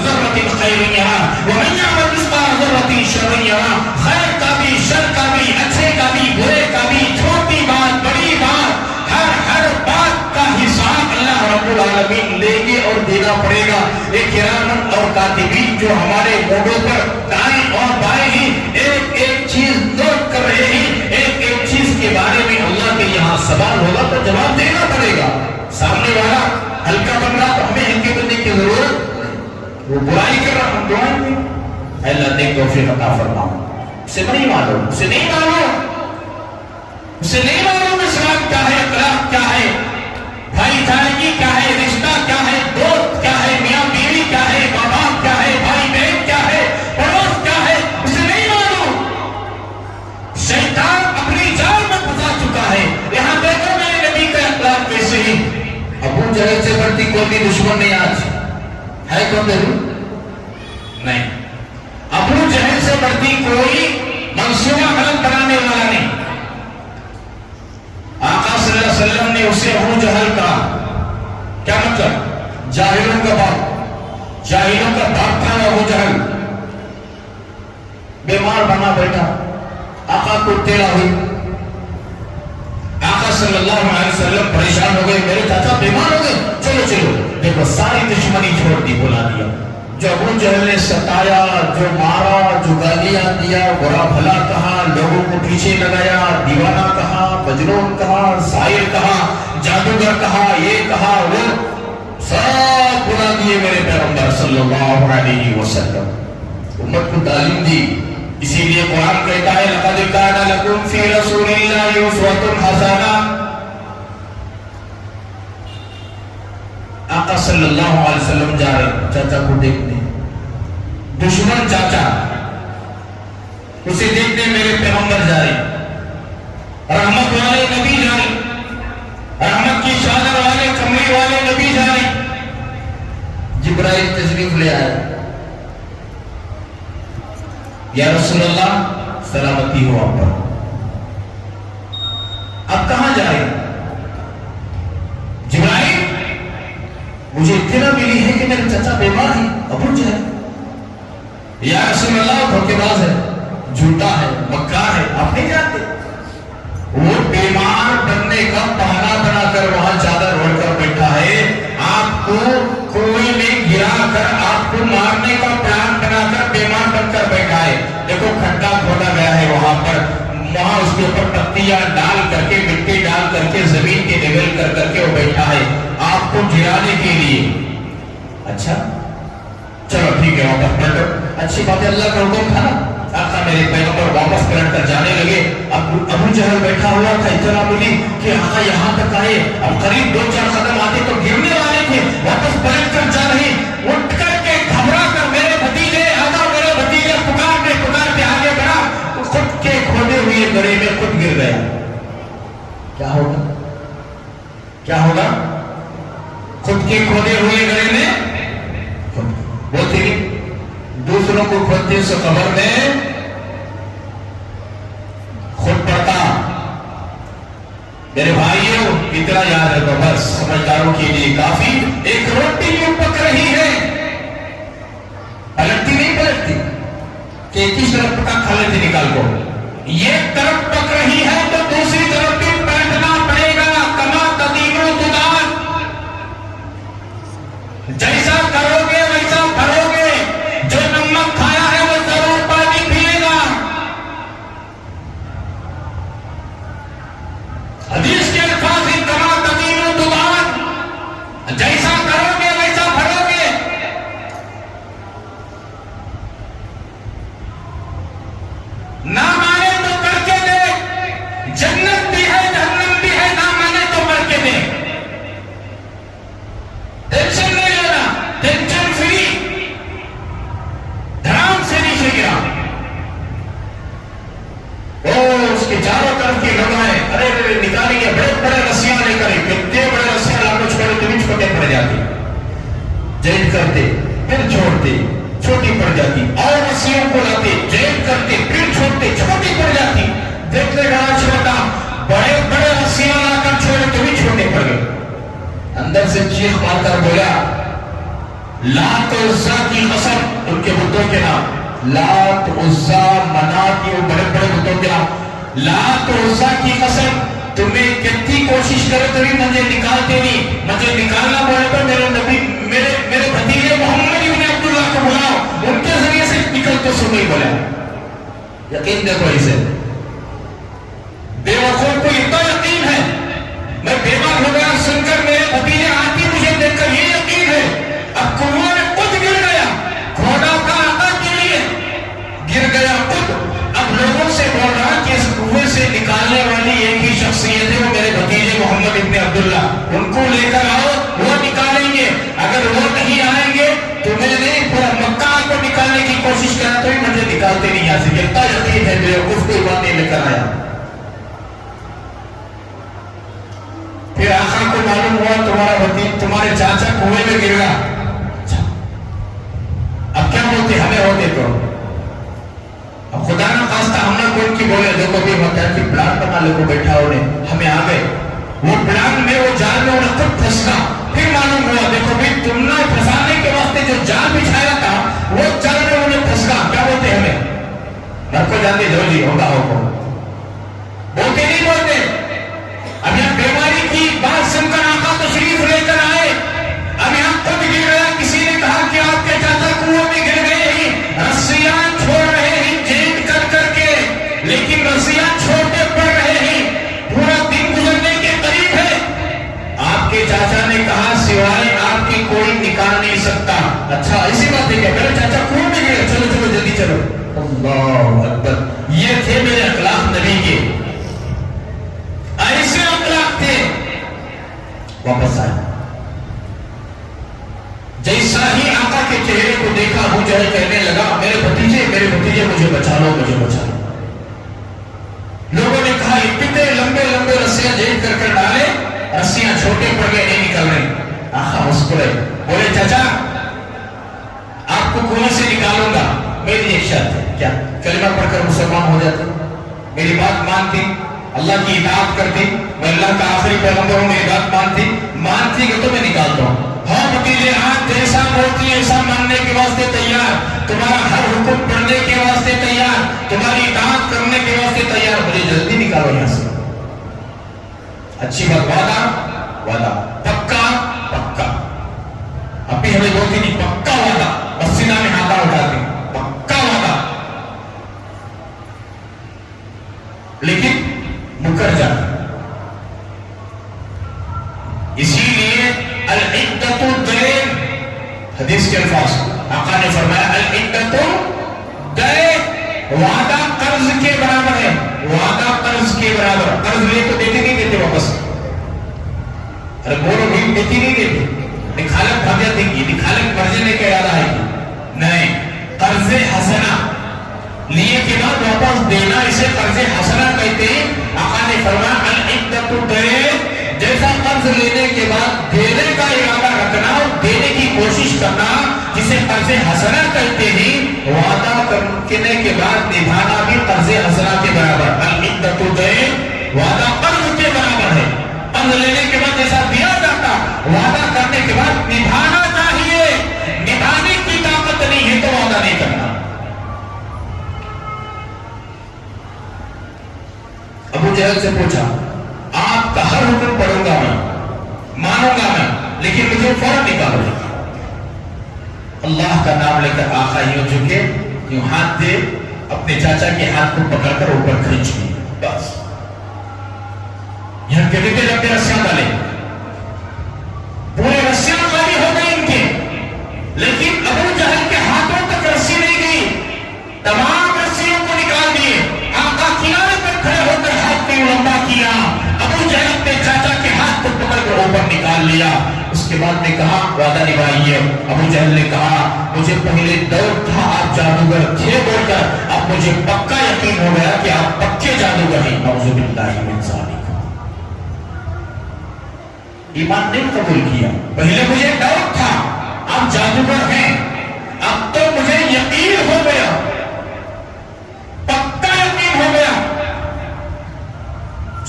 ذرة خيرا يره ومن يعمل مثقال ذرة شرا يره. خیر کا بھی، شر کا بھی، اچھے کا بھی، برے کا بھی، چھوٹی بات بڑی بات، ہر بات کا حساب اللہ رب العالمین لیں گے اور دینا پڑے گا. ایک کرامن اور کاتبین جو ہمارے موڈوں پر دائیں اور بائیں ہی ایک ایک چیز نوٹ کر رہے ہیں، ایک ایک چیز کے بارے میں اللہ کے یہاں سوال ہوگا تو جواب دینا پڑے گا. سامنے والا ہلکا بن رہا تو ہمیں ہلکے بننے کی ضرورت. وہ برائی کر رہا ہم دعائیں گے اللہ نے توفیق عطا فرما. اسے نہیں معلوم، اسے نہیں معلوم، اسے نہیں معلوم اسلام کیا ہے، اخلاق کیا ہے، بھائی چارگی کیا ہے، رشتہ کیا ہے، دوست کیا ہے، میاں بیوی کیا ہے، ماں باپ کیا ہے، بھائی بہن کیا ہے، پڑوس کیا ہے، اسے نہیں معلوم. شیطان اپنی جال میں پھنسا چکا ہے. یہاں دیکھو میرے نبی کا اخلاق کیسے ہے. ابو جہل سے بڑھتی کوئی بھی دشمن نہیں آج ہے. کون دیکھو نہیں. ابو جہل سے بڑھتی کوئی منصوبہ غلط بنانے والا نہیں. آقا صلی اللہ علیہ وسلم نے اسے ابو جہل کہا. کیا مطلب؟ جاہلوں کا باپ، جاہلوں کا باپ تھا ابو جہل. بیمار بنا بیٹھا، آقا کو تیرا ہوئی. آقا صلی اللہ علیہ وسلم پریشان ہو گئے، میرے چاچا بیمار ہو گئے، چلو چلو. دیکھو ساری دشمنی چھوڑ دی، بلا دیا. جو ابو جہل نے ستایا، جو مارا، جو گالیاں گالیاں دیا، برا بھلا کہا، لوگوں کو پیچھے لگایا، دیوانہ کہا، مجنون کہا، ساحر کہا، جادوگر کہا، یہ کہا وہ سب بنا دیے میرے پیغمبر صلی اللہ علیہ وسلم. امت کو تعلیم دی. اسی لیے قرآن کہتا ہے لقد کان لکم فی رسول اللہ اسوۃ حسنہ. آقا صلی اللہ علیہ وسلم جا رہے چاچا کو دیکھنے، دشمن چاچا اسے دیکھنے میرے پیغمبر جا رہے، رحمت والے نبی جا رہے، رحمت کی چادر والے کمری والے نبی جا رہے. جبرائیل تشریف لے آئے. یا رسول اللہ سلامتی ہو آپ پر. اب کہاں جا رہے؟ جبرائیل مجھے اطلاع ملی ہے کہ میرے چچا بیمار ہے، ابو جہل. یا رسول اللہ دھوکے باز ہے، جھوٹا ہے، مکار ہے، آپ نہیں جانتے. وہ بیمار بننے کا بہانہ بنا کر وہاں چادر اوڑھ کر بیٹھا ہے. آپ کو کوئی نے گرا کر آپ کو مارنے کا پلان بنا کر بیمار بن کر بیٹھا ہے. دیکھو کھڈا کھودا گیا ہے وہاں پر، وہاں اس کے اوپر پتیاں ڈال کر کے، مٹی ڈال کر کے، زمین کے لیول کر کر کے وہ بیٹھا ہے آپ کو گرانے کے لیے. اچھا چلو ٹھیک ہے واپس پلٹو. اچھی بات ہے، اللہ کا حکم تھا نا. آقا میرے پیغمبر واپس پلٹ کر جانے لگے. ابو جہل بیٹھا ہوا تھا. اطلاع ملی کہ آقا یہاں تک آئے، اب قریب 2-4 قدم آتے تو گرنے والے تھے، واپس پلٹ کر جا رہے. اٹھ کر کے گھبرا کر میرے بھتیجے آقا، میرے بھتیجے پکار کے آگے بڑھا، خود کے کھودے ہوئے گڑھے میں خود گر گیا. کیا ہوگا؟ کیا ہوگا؟ خود کے کھودے ہوئے گڑھے میں وہ تیری دوسروں کو کھودتے سے قبر میں خود پڑتا. میرے بھائیوں اتنا یاد ہے تو بس سمجھداروں کے لیے کافی. ایک روٹی جو پک رہی ہے، پلٹتی نہیں پلٹتی کہ ایک ہی طرف پکا کھا لیتے نکال کو. یہ طرف پک رہی ہے تو دوسری طرف بھی پلٹنا پڑے گا. کما تدین تدان، جیسا کرو گے ویسا بھرو گے. جو نمک کھایا ہے وہ ضرور پانی پیے گا. حدیث کے الفاظ ہی کما تدین تدان، جیسا کرو گے ویسا بھرو گے. نہ مانے تو کر کے دے، جنت بھی ہے جہنم بھی ہے، نہ مانے تو کر کے دے. ٹینشن نہیں لینا، ٹینشن فری. دھرام سے نیچے گرا، اس کے چاروں طرف کے لوگ آئے، ارے نکالیں گے بڑے بڑے رسیاں لے کر. کتنے بڑے رسیاں لا کر چھوڑے تو بھی چھوٹے پڑ جاتی. جیب کرتے پھر چھوڑتے، چھوٹی پڑ جاتی. اور رسیوں کو لاتے، جیب کرتے پھر چھوڑتے، چھوٹی پڑ جاتی. دیکھتے گا چھوٹا، بڑے بڑے رسیاں لا کر چھوڑے تو بھی چھوٹے پڑ گئے. اندر سے چیخ مار کر بولا لات عزا کی قسم، ان کے بتوں کے نام لات عزا منات، یہ بڑے بڑے بتوں کے نام. لات عزا کی قسم، تمہیں کتنی کوشش کرے تو بھی مجھے نکالتے نہیں. مجھے نکالنا پڑے تو میرے نبی، میرے بھتیجے محمد ابن عبداللہ کو بلاؤ، ان کے ذریعے سے نکل تو سنی. بولا یقین دیکھو اسے، بے وقوف کو اتنا یقین ہے میں بیمار ہو گیا سن کر میرے بھتیجے آتی مجھے دیکھ کر یہ یقین ہے. اب کنواں میں خود گر گیا، کھودا تھا آقا کے لیے، گر گیا خود. اب لوگوں سے بول رہا کہ اس کنویں سے نکالنے والی ایک ہی شخصیت ہے، وہ میرے بھتیجے محمد ابن عبداللہ. ان کو لے کر آؤ، وہ نکالیں گے. اگر وہ نہیں آئیں گے تو میں نے پورا مکہ کو نکالنے کی کوشش کرا تو بھی مجھے نکالتے نہیں آ سکے. اتنا یقین ہے میرے اس کو بات نہیں لے کر آیا. پھر آقا کو معلوم ہوا تمہارا بھتیجا، تمہارے چاچا کنویں میں گر گیا. اب کیا بولتے ہمیں ہوتے تو اب خدا نہ خواستہ ہم نہ کوئی کی بولے دیکھو بھی ہوتا ہے کہ پلان بنا لے کو بیٹھا انہیں، ہمیں آ گئے وہ پلان میں، وہ جال میں انہیں خود پھنسنا. پھر معلوم ہوا دیکھو بھی تم نے پھنسانے کے واسطے جو جال بچھایا تھا وہ جال میں انہیں پھنسنا. کیا بولتے ہمیں؟ گھر کو جاتے جو جی ہوگا ہوگا بولتے نہیں بولتے. اب یہاں بیماری کی بات سن کر آقا تشریف لے کر آئے. اب یہاں خود گر گیا. کسی نے کہا کہ آپ کے چاچا کنویں میں گر گئے ہی، رسیاں چھوڑ رہے ہیں، اچھا ایسی بات ہے کیا؟ میرے چاچا کون بھی گئے؟ چلو چلو جلدی چلو. اللہ اکبر. یہ تھے میرے اخلاق نبی کے، ایسے اخلاق تھے. واپس آئے. جیسا ہی آقا کے چہرے کو دیکھا ابو جہل کہنے لگا میرے بھتیجے مجھے بچا لو، مجھے بچا لو. لوگوں نے کہا اتنے لمبے لمبے رسیاں جیل کر ڈالے، رسیاں چھوٹے پڑ گئے، نہیں نکل رہے. آقا مسکرائے، بولے چاچا آپ کو کنویں سے نکالوں گا، میری ایک شرط ہے. کیا؟ کلمہ پڑھ کر مسلمان ہو جاتے، میری بات مانتی، اللہ کی اطاعت کرتی، میں اللہ کا آخری پیغمبر ہوں، میری بات مانتی کہ تو میں نکالتا ہوں. ہاں بھتیجے آج جیسا بولتی ایسا ماننے کے واسطے تیار، تمہارا ہر حکم پڑھنے کے واسطے تیار، تمہاری اطاعت کرنے کے واسطے تیار، مجھے جلدی نکالو یہاں سے. اچھی بات، وعدہ پکا. اب بھی ہمیں بولتی نہیں پکا وعدہ، مسجدہ میں ہاتھا اٹھاتے پکا وعدہ، لیکن مکر جاتا. اسی لیے العدۃ الدین، حدیث کے الفاظ آقا نے فرمایا العدۃ دین، وعدہ قرض کے برابر ہے. وعدہ قرض کے برابر. قرض لے تو دیتے نہیں دیتے واپس. ارے بولو بھی دیتی نہیں دیتے، نکھالک بھاگ جاتے گی، نکھالک مر جانے کا ارادہ ہے نہیں. قرض حسنہ لیے کے بعد واپس دینا، اسے قرض حسنہ کہتے ہیں. آقا نے فرمایا العدۃ الدین، جیسا قرض لینے کے بعد دینے کا ارادہ رکھنا اور دینے کی کوشش کرنا، جسے قرض حسنہ کہتے ہیں. وعدہ کرنے کے بعد نبھانا بھی قرض حسنہ کے برابر. العدۃ الدین وعدہ قرض کے برابر ہے. قرض لینے کے بعد جیسا دیا جاتا، وعدہ کرنے کے بعد نبھانا چاہیے. نبھانے کی طاقت نہیں ہے تو وعدہ نہیں کرنا. ابو جہل سے پوچھا آپ کا ہر حکم پڑھوں گا میں، مانوں گا میں، لیکن مجھے فوراً نکالو. اللہ کا نام لے کر آقا یوں جھکے، یوں ہاتھ دے، اپنے چاچا کے ہاتھ کو پکڑ کر اوپر کھینچ لیے. بس یہاں کے لئے لمبے رسیاں ڈالے، پورے رسیاں خالی ہو گئی ان کے، لیکن ابو جہل کے ہاتھوں تک رسی نہیں گئی. تمام رسیوں کو نکال دیے. آقا کنارے پر کھڑے ہو کر ہاتھ کو لمبا کیا. ابو جہل اپنے چاچا کے ہاتھ کو پکڑ کر اوپر نکال لیا. اس کے بعد نے کہا وعدہ نبھائیے. ابو جہل نے کہا مجھے پہلے ڈر تھا آپ جادوگر تھے بول کر، اب مجھے پکا یقین ہو گیا کہ آپ پکے جادوگر ہیں. نعوذ باللہ من ذالک. ایمان نہیں قبول کیا. پہلے مجھے ڈر تھا آپ جادوگر ہیں، اب تو مجھے یقین ہو گیا، پکا یقین ہو گیا،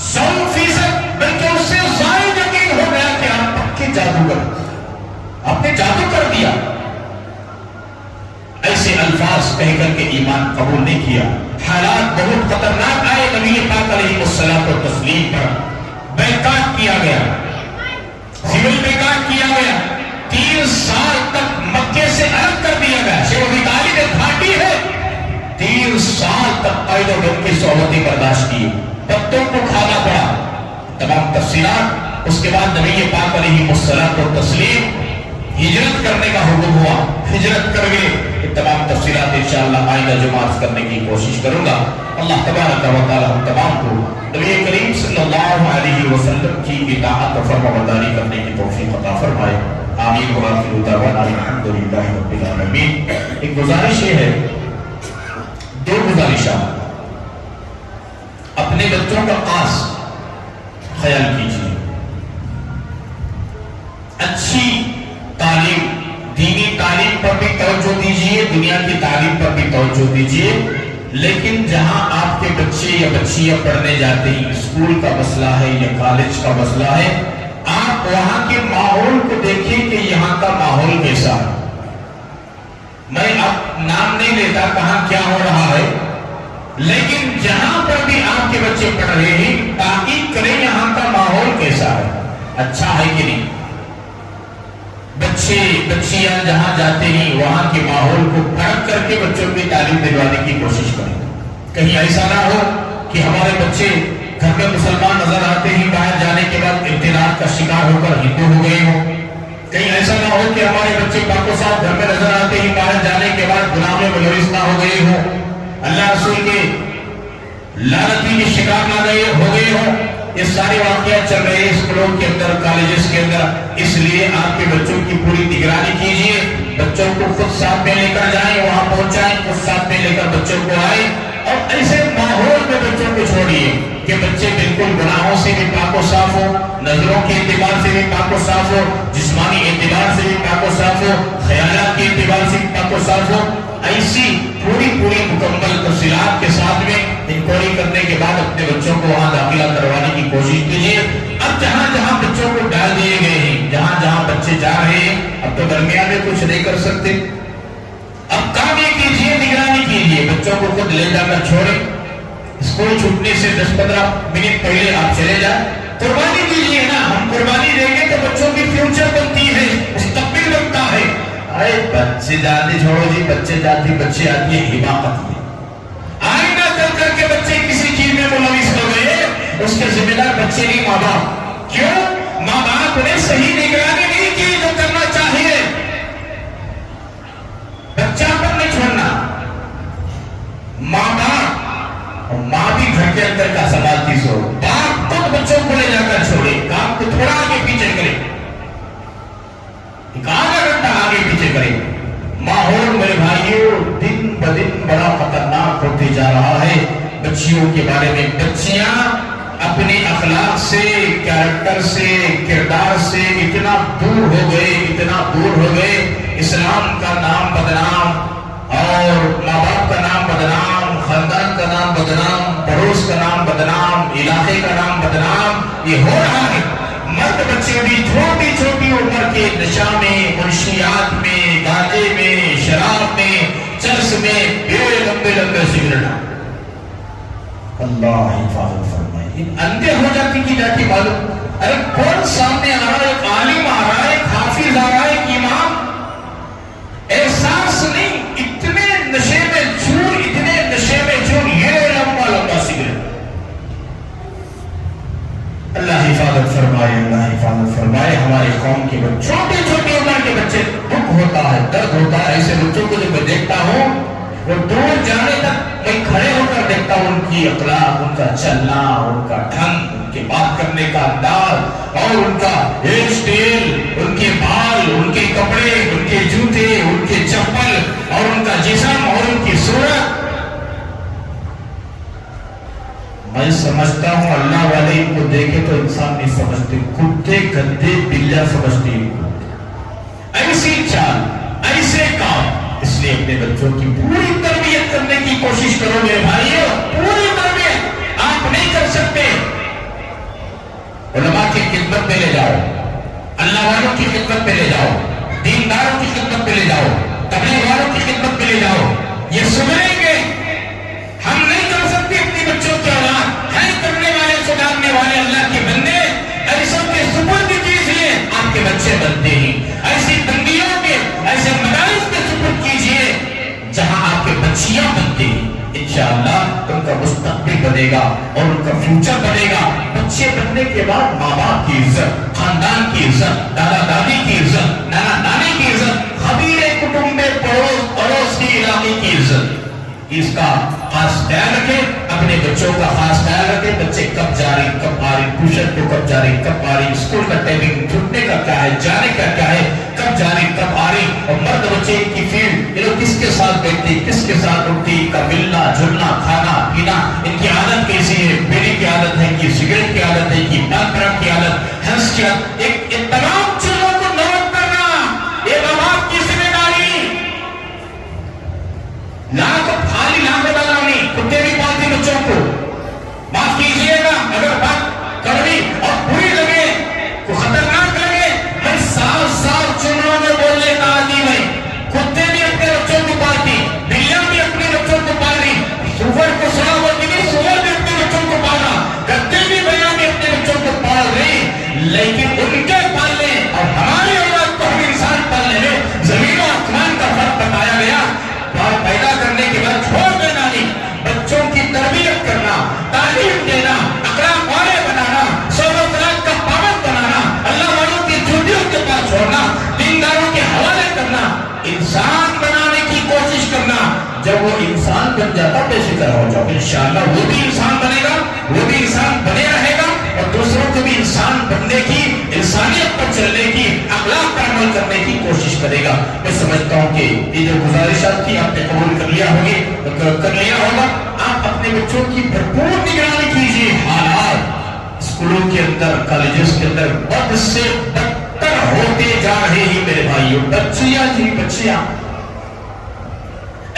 100% بلکہ اس سے زائد یقین ہو گیا کہ آپ پکے جادوگر، آپ نے جادو کر دیا. ایسے الفاظ کہہ کر کے ایمان قبول نہیں کیا. حالات بہت خطرناک آئے نبی پاک علیہ الصلوۃ والتسلیم پر. بیکاٹ کیا گیا، سول بیکاٹ کیا گیا. 3 سال تک مکے سے الگ کر دیا گیا. شیخ ابی طالب ایک گھاٹی ہے، 3 سال تک قید و بند کی صحبتیں برداشت کی، پتوں کو کھانا پڑا. تمام تفصیلات اس کے بعد نبی پاک علیہ الصلوۃ والتسلیم ہجرت کرنے کا حکم ہوا، ہجرت کر گئے. یہ تمام تفصیلات انشاءاللہ آئندہ جمعہ کرنے کی کوشش کروں گا. اللہ تبارک و تعالی ہم تمام کو نبی کریم صلی اللہ علیہ وسلم کی اطاعت و فرمانبرداری کرنے کی توفیق عطا فرمائے. آمین و آخر دعوانا الحمدللہ رب العالمین. ایک گزارش یہ ہے، 2 گزارشات. اپنے بچوں کا خاص خیال کیجیے، اچھی تعلیم، دینی تعلیم پر بھی توجہ دیجیے، دنیا کی تعلیم پر بھی توجہ دیجیے. لیکن جہاں آپ کے بچے یا بچیاں پڑھنے جاتے ہیں، اسکول کا مسئلہ ہے یا کالج کا مسئلہ ہے، آپ وہاں کے ماحول کو دیکھیں کہ یہاں کا ماحول کیسا ہے. میں اب نام نہیں لیتا کہاں کیا ہو رہا ہے، لیکن جہاں پر بھی آپ کے بچے پڑھ رہے ہیں تحقیق کریں یہاں کا ماحول کیسا ہے، اچھا ہے کہ نہیں. بچے بچیاں جہاں جاتے ہیں وہاں کے ماحول کو پرکھ کر کے بچوں کی تعلیم دلوانے کی کوشش کریں. کہیں ایسا نہ ہو کہ ہمارے بچے گھر میں مسلمان نظر آتے ہیں، باہر جانے کے بعد ارتداد کا شکار ہو کر ہندو ہو گئے ہوں، کہیں ایسا نہ ہو کہ ہمارے بچے پاک و صاف گھر میں نظر آتے ہی باہر جانے کے بعد گناہ میں ملوث نہ ہو گئے ہوں، اللہ رسول کے لعنتی کے شکار نہ ہو گئے ہوں۔ یہ سارے واقعات چل رہے ہیں اسکولوں کے اندر، کالجز کے اندر، اس لیے آپ کے بچوں کی پوری نگرانی کیجئے، بچوں کو خود ساتھ میں لے کر جائیں، وہاں پہنچائیں، خود ساتھ میں لے کر بچوں کو آئیں، اور ایسے ماحول میں بچوں کو چھوڑیے کہ بچے بالکل گناہوں سے بھی پاک و صاف ہو، نظروں کے اعتبار سے بھی پاک و صاف ہو، جسمانی اعتبار سے بھی پاک و صاف ہو، خیالات کے اعتبار سے بھی پاک و صاف ہو۔ ایسی پوری مکمل تفصیلات کے ساتھ میں انکوائری کرنے کے بعد اپنے بچوں کو وہاں داخلہ کروانے کی کوشش کیجیے۔ اب جہاں جہاں بچوں کو ڈال دیے گئے ہیں، جہاں جہاں بچے جا رہے ہیں، اب تو درمیان میں کچھ نہیں کر سکتے، اب کام یہ کیجیے، نگرانی کیجیے، بچوں کو خود لے جا کر چھوڑیں، اسکول چھوٹنے سے 10-15 منٹ پہلے آپ چلے جائیں، قربانی دیجیے نا، ہم قربانی دیں گے تو بچوں کی فیوچر بنتی ہے، مستقبل بنتا ہے۔ ارے بچے جاتے چھوڑو جی، بچے جاتی بچے آتی ہے حماقت میں، آئندہ چل کر کے بچے کسی چیز میں ملوث ہو گئے، اس کے ذمہ دار بچے نہیں ماں باپ۔ کیوں؟ ماں باپ نے صحیح نگرانی نہیں کی جو کرنا چاہیے۔ بچہ پر نہیں چھوڑنا، ماں باپ، اور ماں بھی گھر کے اندر کا سنبھالتی سو، باپ خود بچوں کو لے جا کر چھوڑے، کام کو تھوڑا آگے پیچھے کرے، ایک آدھا گھنٹہ آگے پیچھے کرے۔ ماحول میرے بھائیوں دن بدن بڑا خطرناک ہوتے جا رہا ہے بچیوں کے بارے میں۔ بچیاں اپنے اخلاق سے، کیریکٹر سے، کردار سے اتنا دور ہو گئے، اتنا دور ہو گئے، اسلام کا نام بدنام اور ماں باپ کا نام بدنام، خاندان کا نام بدنام، پڑوس کا نام بدنام، علاقے کا نام بدنام، یہ ہو رہا ہے۔ مرد بچے بھی چھوٹی چھوٹی عمر کے نشہ میں، منشیات میں، گانجے میں، شراب میں، چرس میں، بڑے لمبے لمبے سگریٹ، اللہ حفاظت فرمائے، اندھے ہو جاتی کی جاتی معلوم۔ ارے کون سامنے آ رہا ہے؟ ایک عالم آ رہا ہے، ایک حافظ آ رہا ہے، ایک امام، احساس نہیں، اتنے نشے میں چور، اتنے نشے میں چور، یہ لمبا لمبا سگریٹ۔ اللہ حفاظت فرمائے، اللہ حفاظت فرمائے ہمارے قوم کے بچے، چھوٹے چھوٹے عمر کے بچے، دکھ ہوتا ہے، درد ہوتا ہے، ایسے بچوں کو جب میں دیکھتا ہوں، وہ دور جانے تک میں کھڑے ہو کر دیکھتا ہوں، ان کی اخلاق، ان کا چلنا، ان کا ڈھنگ، ان کے بات کرنے کا انداز، اور ان کا ہیئر سٹائل، ان کے بال، ان کے کپڑے، ان کے جوتے، ان کے چپل، اور ان کا جسم، اور ان کی صورت، میں سمجھتا ہوں اللہ والے ان کو دیکھے تو انسان نہیں سمجھتے، کتے گدے بلیاں سمجھتے ہیں، ایسی چال، ایسے کام۔ اس لیے اپنے بچوں کی پوری تربیت کرنے کی کوشش کرو میرے بھائیوں، پوری تربیت آپ نہیں کر سکتے، علماء کی خدمت میں لے جاؤ، اللہ والوں کی خدمت میں لے جاؤ، دینداروں کی خدمت میں لے جاؤ، تبلیغ والوں کی خدمت میں لے جاؤ، یہ سمجھیں گے ہم نہیں کر سکتے اپنی بچوں کی اولاد ہے کرنے والے، سدھارنے والے اللہ کے بندے، ایسوں کے سپرد کیجیے، آپ کے بچے بنتے ہیں، ایسی بندیوں کے، ایسے مدارس کے سپرد کیجیے جہاں آپ کے بچیاں بنتے ہیں، انشاءاللہ ان کا مستقبل بنے گا اور ان کا فیوچر بنے گا۔ بچے بننے کے بعد ماں باپ کی عزت، خاندان کی عزت، دادا دادی کی عزت، نانا نانی کی عزت، قبیلے، کنبے، پڑوس کی علاقے کی عزت، اس کا خاص خیال رکھیں، اپنے بچوں کا خاص خیال رکھیں، بچے کب جا رہے کب آ رہے، ٹیوشن کو کب جا رہے کب آ رہے، اسکول کا ٹائمنگ، چھٹنے کا کیا ہے، جانے کا کیا ہے، کب جا رہے کب آ رہے، اور مرد بچے کی فیلڈ، یہ لوگ کس کے ساتھ بیٹھتے، کس کے ساتھ اٹھتی، کا ملنا جلنا، کھانا پینا، ان کی عادت کیسی ہے، بیڑی کی عادت ہے کہ سگریٹ کی عادت ہے کہ پان پراگ کی عادت، ہنس کی عادت، ان تمام چیزوں کو نوٹ کرنا یہ ماں باپ کی ذمہ داری۔ خالی لاکھ ڈالنا نہیں، کتے بھی پالتے بچوں کو، معاف کیجیے گا اگر بات کڑوی اور بری لگے، تو خطرناک لگے، میں صاف صاف چنوں میں بولنے کا عادی میں، کتے بھی اپنے بچوں کو پالتی، بلیاں بھی اپنے بچوں کو پالتی، سور کو سنا بولتی نہیں، سور بھی اپنے بچوں کو پالنا، گدے بھی بیاں بھی اپنے بچوں کو پال رہی، لیکن ان کے بن جاتا بے فکر ہو جاؤ، انشاءاللہ وہ بھی انسان بنے گا، وہ بھی انسان بنے رہے گا اور دوسروں کو بھی انسان بننے کی، انسانیت پر چلنے کی، اخلاق پر عمل کرنے کی کوشش کرے گا۔ میں سمجھتا ہوں کہ یہ جو گزارشات تھی آپ نے قبول کر لیا ہوگا۔ آپ اپنے بچوں کی بھرپور نگرانی کیجیے۔ حالات اسکولوں کے اندر، کالجز کے اندر بد سے بدتر ہوتے جا رہے ہیں میرے بھائیوں۔ بچیاں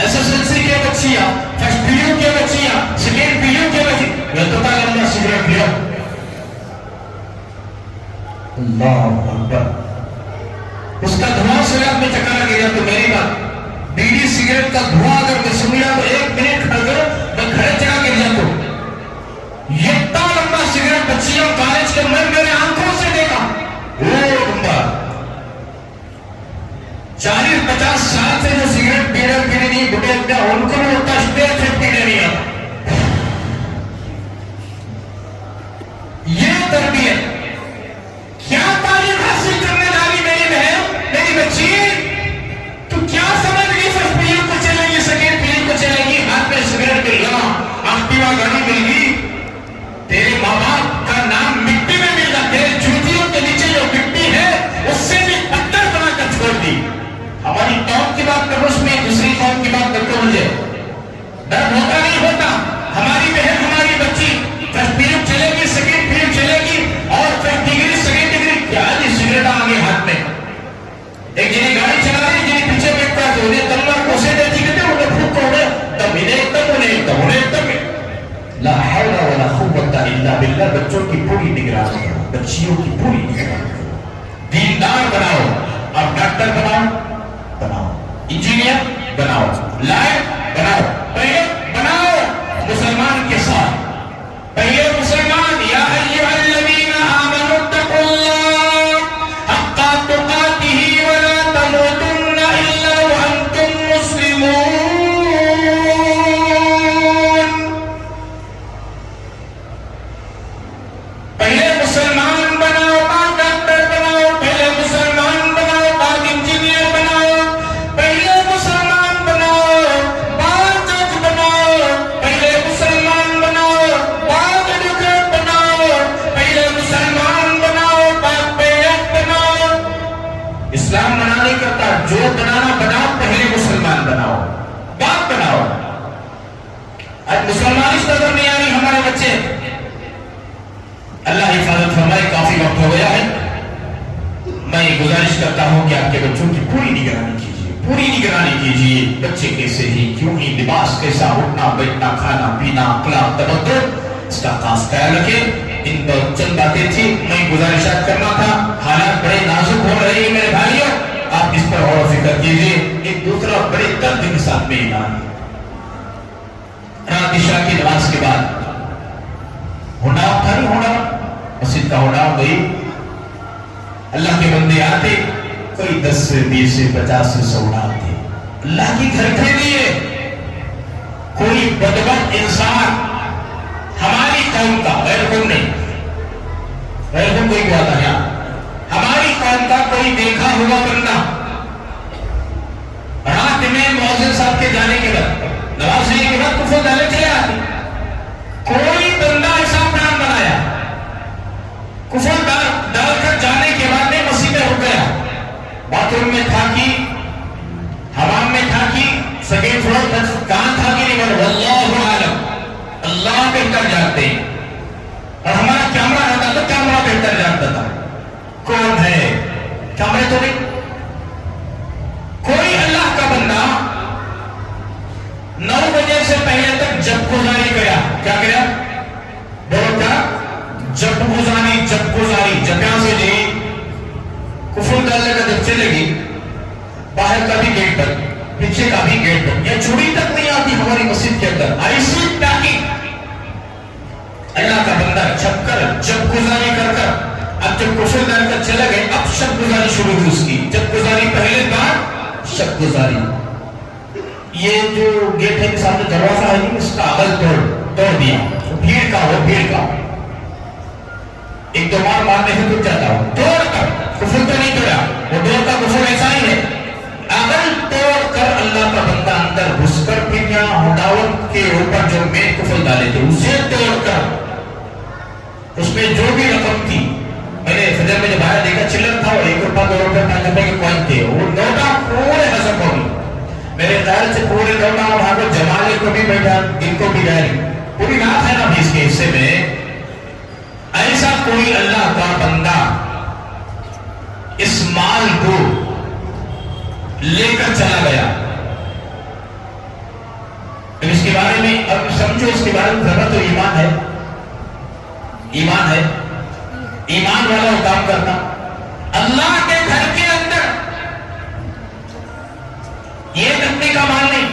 SSLC کے بچیاں، فرسٹ PU کے بچیاں، سیکنڈ PU کے بچیاں، یہ تو لمبا سگریٹ لیا، اللہ اکبر، اس کا دھواں سے آپ میں چکر گیا تو میری بات، بیڑی سگریٹ کا دھواں اگر میں سن لیا تو 1 منٹ کھڑ کرو، میں کھڑے چڑھا گر جاتا ہوں۔ یہ اتنا لمبا سگریٹ بچیوں کالج کے میں میرے آنکھوں سے دیکھا، وہ لمبا 40-50 سال سے جو سگریٹ پینے نہیں بڑے اپنے ان کو بھی ہوتا اسٹیج سے پینے نہیں آتا۔ یہ تربیت کیا تعلیم حاصل کرنے والی میری بہن، میری بچی، تو کیا سمجھ گئی؟ فرسٹ PU کو چلے گی، سیکنڈ PU کو چلے گی، ہاتھ میں سگریٹ مل گیا، ایکٹیوا گاڑی مل گئی، تیرے ماں باپ کا نام مٹی میں مل گیا، تیرے جوتیوں کے نیچے جو مٹی ہے اس سے بھی پتھر بنا کر چھوڑ دی۔ ہماری قوم کی بات کرو، اس میں دوسری قوم کی بات کرتے مجھے درد ہوتا نہیں ہوتا؟ ہماری بہن، ہماری بچی فرسٹ PU چلے گی، سیکنڈ PU چلے گی اور فرسٹ ڈگری سیکنڈ ڈگری کیا جی سگریٹ آگے ہاتھ میں، ایک جنہیں گاڑی چلا رہی جنہیں پیچھے بیٹھتا ہے انہیں تلوار کوسے دیتی کہتے ہیں انہیں پھوک ہونے تب انہیں ایک تب لا حول ولا قوت الا باللہ۔ بچوں کی پوری نگرانی کرو، بچیوں کی پوری نگرانی کرو، دیندار بناؤ، اب ڈاکٹر بناؤ، انجینئر بناؤ، لائر بناؤ، پہلے بناؤ مسلمان کے ساتھ، پہلے مسلمان، یا ایھا الذین آمنوا اتقوا اللہ حق تقاتہ ولا تموتن الا وانتم مسلمون۔ پہلے مسلمان بناؤ، بعد ڈاکٹر بناؤ، پہلے مسلمان بناؤ، بعد انجینئر بناؤ، پہلے مسلمان بناؤ، بعد جج بناؤ، پہلے مسلمان بناؤ، بعد ایڈوکیٹ بناؤ، پہلے مسلمان بناؤ، بعد پیرنٹ بناؤ۔ اسلام منع نہیں کرتا، جو بنانا بناؤ، پہلے مسلمان بناؤ، بعد بناؤ۔ آج مسلمان اس نظر نہیں آ رہی ہمارے بچے، اللہ حفاظت فرمائے، کافی وقت ہو گیا ہے۔ میں گزارش کرتا ہوں کہ آپ کے بچوں کی پوری نگرانی کیجیے، پوری نگرانی کیجیے، بچے کیسے ہی، کیوں ہی، لباس کیسا، اٹھنا بیٹھنا، کھانا پینا، اخلاق، تبدل، اس کا خاص خیال رکھیں۔ ان چند باتیں تھی، میں گزارشات کرنا تھا، حالات بڑے نازک ہو رہے ہیں میرے بھائیوں، آپ اس پر غور و فکر کیجیے۔ ایک دوسرا بڑے درد کے ساتھ میں اعلان ہے، رات عشاء کی نماز کے بعد ہونا تھا نہیں ہونا، مسجد کا ہونا گئی، اللہ کے بندے آتے، کوئی 10 سے 20 سے 50 سے 100 آتے، اللہ کی گھر کے لیے کوئی بدبخت انسان ہماری قوم کا، غیر قوم نہیں، غیر قوم کوئی بات ہے، ہماری قوم کا کوئی دیکھا ہوا بندہ رات میں مؤذن صاحب کے جانے کے بعد، نماز ہونے کے بعد کفر ڈالے چلے آتے، کوئی بندہ ایسا پلان بنایا، کفر ڈال کر جانے کے بعد میں مسیح میں رک گیا، باتھ روم میں تھا کہ حمام میں تھا کہ سیکنڈ فلور پر کہاں تھا کہ نہیں، واللہ عالم، اللہ بہتر جانتے ہیں، اور ہمارا کیمرہ رہتا تو کیمرہ بہتر جانتا تھا کون ہے، کیمرے تو نہیں۔ کوئی اللہ کا بندہ 9 بجے سے پہلے تک جب گزاری گیا، کیا گیا بولو، کیا جب گزاری، جب یہاں سے جی کفر ڈالنے کا جب چلے گی، باہر کا بھی گیٹ بند، پیچھے کا بھی گیٹ بند، یہ چھڑی تک نہیں آتی ہماری مسجد کے اندر، ایسی ٹاکی، اللہ کا بندہ چھپ کر جب گزاری کر کر، اب جب کفر ڈال کر چلے گئے، اب شب گزاری شروع ہوئی اس کی، جب گزاری پہلے بار، شب گزاری، یہ جو گیٹ ہے سامنے دروازہ ہے اس کا اغل توڑ دیا، بھیڑ کا ہو، بھیڑ کا ایک دو مارنے سے ٹوٹ جاتا ہو، توڑ کر، کفر تو نہیں توڑا، وہ ڈور کا کفر ایسا ہی ہے، اگل توڑ کر اللہ کا بندہ اندر گھس کر پھر یہاں ہڈاوت کے اوپر جو مین کفل ڈالے تھے اسے توڑ کر اس میں جو بھی رقم تھی، میں نے فجر میں جب آیا دیکھا چلر تھا اور 1 روپیہ 2 روپیہ 5 روپے کے کوائن تھے، وہ نوٹا پورے ہضم ہو گئی۔ میرے خیال سے پورے نوٹا وہاں کو جمالے کو بھی بیٹھا ان کو بھی ڈالی پوری رات ہے نا بھی اس کے حصے میں۔ ایسا کوئی اللہ کا بندہ اس مال کو لے کر چلا گیا، اس کے بارے میں اب سمجھو، اس کے بارے میں ذرا تو ایمان ہے، ایمان ہے، ایمان والا وہ کام کرتا۔ اللہ کے گھر کے اندر یہ تکنے کا مال نہیں،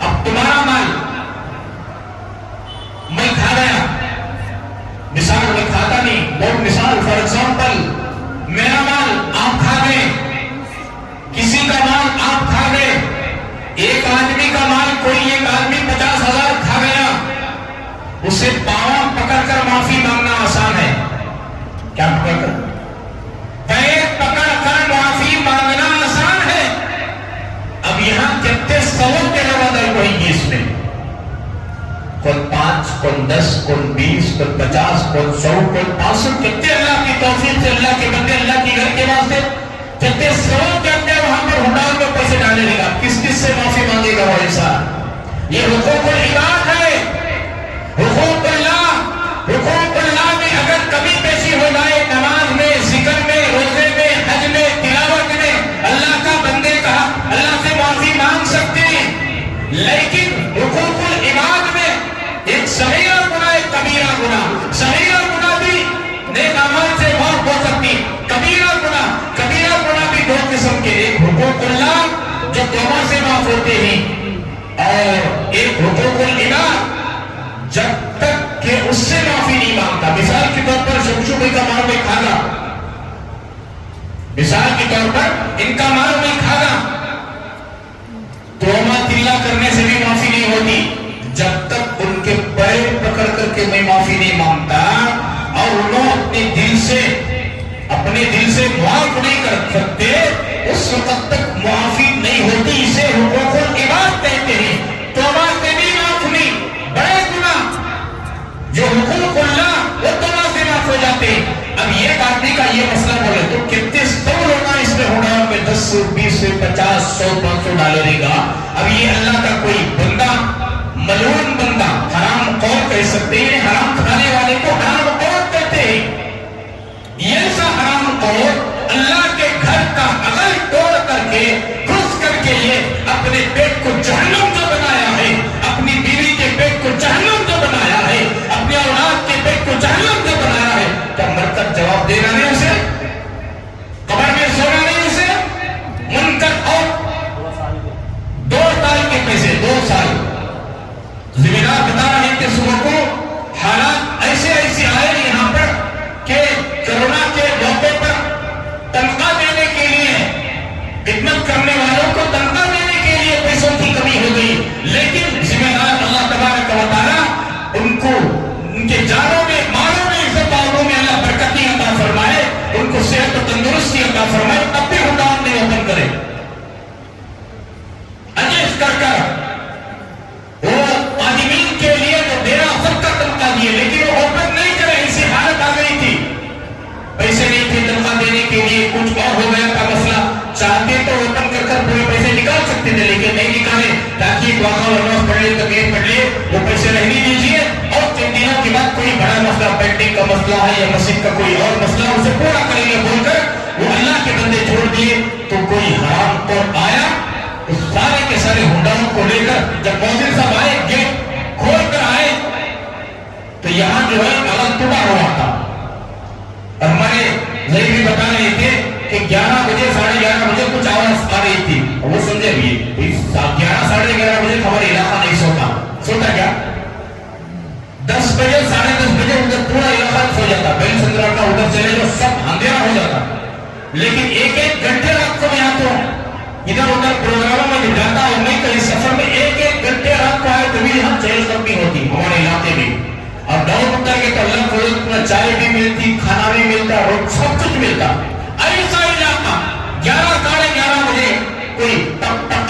اب تمہارا مال میں کھا گیا، مثال میں کھاتا نہیں، بہت مثال، فار ایگزامپل میرا مال آپ کھا گئے، کسی کا مال آپ کھا گئے، ایک آدمی کا مال کوئی ایک آدمی 50,000 کھا گیا، اسے پاؤں پکڑ کر معافی مانگنا آسان ہے، کیا پکڑ کر؟ پیر پکڑ کر معافی مانگنا آسان ہے۔ اب یہاں کتنے سوال کے روادر کوئی گی اس میں، کون 5 کون 10 کون 20 کون 50 کون 100 کون 500، کتنے اللہ کی توفیق سے اللہ کے بندے اللہ کی گھر کے واسطے کتنے سوال کرتے ہیں وہاں پر ہنڈال میں پیسے ڈالنے گا، کس کس سے معافی مانگے گا وہ انسان؟ یہ حقوق العباد ہے، حقوق اللہ، حقوق اللہ میں اگر کمی پیشی ہو جائے نماز میں، ذکر میں، روزے میں، حج میں، تلاوت میں، اللہ کا بندے کہا اللہ سے معافی مانگ سکتے ہیں، لیکن حقوق العباد میں ایک صغیرہ گناہ ایک کبیرہ گناہ، صغیرہ گناہ بھی نیک اعمال سے معاف ہو سکتی، کبیرہ گناہ بھی 2 قسم کے، ایک حقوق اللہ جو توبہ سے معاف ہوتے ہیں اور ایک حقوق العباد جب تک کہ اس سے معافی نہیں مانگتا۔ مثال کے طور پر شمشو بھائی کا مال میں کھانا، مثال کے طور پر ان کا مال میں کھانا، توبہ تلا کرنے سے بھی معافی نہیں ہوتی جب تک ان کے پیر پکڑ کر کے میں معافی نہیں مانگتا اور انہوں اپنے دل سے معاف نہیں کر سکتے، اس وقت تک معافی نہیں ہوتی۔ اسے حقوق العباد کہتے ہیں، توبہ سے بھی معاف نہیں، بڑے گناہ جو حقوق اللہ وہ توبہ سے معاف ہو جاتے ہیں۔ اب یہ آدمی کا یہ مسئلہ بولے تو کتنے 100 لوگ اس میں ہونا میں 10 20 50 100 500 ڈالے گا۔ اب یہ اللہ کا کوئی بندہ ملعون بندہ حرام قول کہہ سکتے ہیں، حرام کھانے والے کو حرام قول کہتے ہیں۔ یہ ایسا حرام قول اللہ کے گھر کا اگر توڑ کر کے گھس کر کے یہ اپنے پیٹ کو جہنم جو بنایا ہے، اپنی بیوی کے پیٹ کو جہنم جو بنایا ہے، اپنے اولاد کے پیٹ کو جہنم جو بنایا ہے، کیا مر کر جواب دینا نہیں اسے؟ قبر میں سونا نہیں اسے؟ منکر اور 2 سال کے پیسے 2 سال ذمہ دار بتا رہے ہیں کہ صبح کو حالات ایسے آئے یہاں پر کہ کرونا کے موقع پر تنخواہ دینے کے لیے، خدمت کرنے والوں کو تنخواہ دینے کے لیے پیسوں کی کمی ہو گئی، لیکن ذمہ دار اللہ تبارک و تعالیٰ ان کو ان کے جانوں میں، مالوں میں، عزت آبرو میں اللہ برکتی عطا فرمائے، ان کو صحت و تندرستی عطا فرمائے، تب بھی حکام نہیں اوپن کرے اجیز کر وہ آدمین کے لیے جو دیرا سب کا تنخواہ دیے، لیکن وہ اوپن نہیں کرے، ایسی حالت آ گئی تھی، پیسے نہیں تھے تنخواہ دینے کے لیے، کچھ اور ہو گیا تھا مسئلہ، چاہتے تو اوپن کر پورے پیسے نکال سکتے تھے لیکن نہیں نکالے، تاکہ ایک واقعہ ورنوز پڑھ لے تقریب پڑھ لے، وہ پیسے رہنے دیجیے، اور 3 دنوں کے بعد کوئی بڑا مسئلہ، بینڈنگ کا مسئلہ ہے یا مسجد کا کوئی اور مسئلہ، اسے پورا کریں گے بول کر وہ اللہ کے بندے چھوڑ دیے۔ تو کوئی حرام پر آیا، اس سارے کے سارے ہنڈالوں کو لے کر جب موزن صاحب آئے، گیٹ کھول کر آئے تو یہاں جو ہے اغل ٹوٹا ہوا تھا، اور ہمارے ذہی بھی بتا رہے تھے کہ 11 بجے 11:30 بجے کچھ آواز آ رہی تھی، اور وہ سمجھے بھی 11 ساڑھے 11 بجے ہمارا علاقہ نہیں سوتا کیا 10 بجے 10:30 بجے ادھر پورا علاقہ سو جاتا، بین سندرا کا ادھر چلے جو سب اندھیرا ہو جاتا، لیکن 1 گھنٹے رات کو یہاں تو ادھر ادھر پروگراموں میں جاتا اور میں کہیں سفر میں 1 گھنٹے رات کو آئے تبھی یہاں چہل قدمی ہوتی ہمارے علاقے میں، اور ڈاؤن اتر کے تو اللہ کو چائے بھی ملتی، کھانا بھی ملتا، اور سب کچھ ملتا۔ ایسا علاقہ 11 ساڑھے 11 بجے کوئی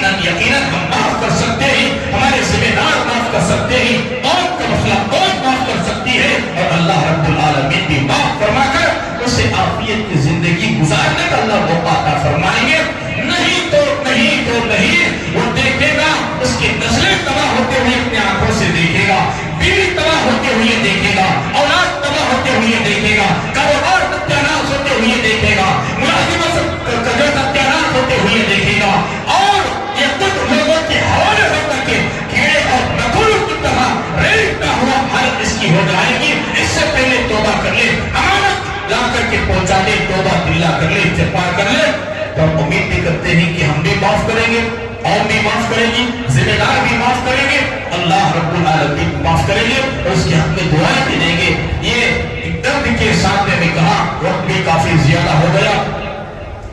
یقیناً ہم معاف کر سکتے ہیں، ہمارے ذمہ دار معاف کر سکتے ہیں، موت کا مسئلہ کون معاف کر سکتی ہے، اور اللہ رب العالمین بھی معاف فرما کر اسے عافیت کی زندگی گزارنے کا اللہ موقع عطا فرمائیں گے۔ نہیں تو نہیں تو نہیں، وہ دیکھے گا اس کی نسلیں تباہ ہوتے ہوئے اپنی آنکھوں سے دیکھے گا، بیوی تباہ ہوتے ہوئے دیکھے گا، اولاد تباہ ہوتے ہوئے دیکھے گا، کاروبار ستیاناش ہوتے ہوئے دیکھے گا، ملازمت کا جو ستیاناش ہوتے ہوئے دیکھے گا، اور یہ کچھ لوگوں کے حوالے ہو کر کے کیڑے اور مکڑوں کی طرح ریڑھتا ہوا حالت اس کی ہو جائے گی۔ اس سے پہلے توبہ کر لے، امانت لا کر کے پہنچا دے، توبہ دلہ کر لے، استغفار کر لے، تو ہم امید بھی کرتے ہیں کہ ہم بھی معاف کریں گے، قوم بھی معاف کرے گی، ذمہ دار بھی معاف کریں گے، اللہ رب العالمین معاف کریں گے اور اس کے حق میں دعائیں بھی دیں گے۔ یہ درد کے ساتھ میں کہا، وقت بھی کافی زیادہ ہو گیا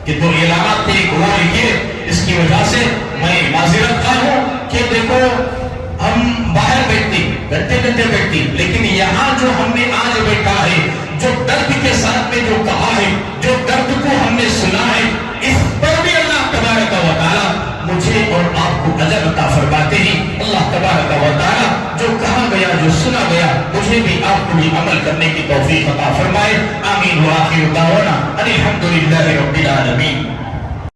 کہ جو اعلانات تھے وہ لکھیے، اس کی وجہ سے میں معذرت خواہ ہوں کہ دیکھو ہم باہر بیٹھتے لیکن یہاں جو ہم نے آج بیٹھا ہے، جو درد کے ساتھ میں جو کہا ہے، جو درد کو ہم نے سنا ہے، اس پر بھی اللہ تبارک و تعالیٰ مجھے اور آپ کو اجر عطا فرماتے ہیں۔ اللہ تبارک و تعالیٰ جو کہا گیا، جو سنا گیا، مجھے بھی آپ کو بھی عمل کرنے کی توفیق عطا فرمائے۔ آمین وآخر دعوانا ان الحمد للہ رب العالمین۔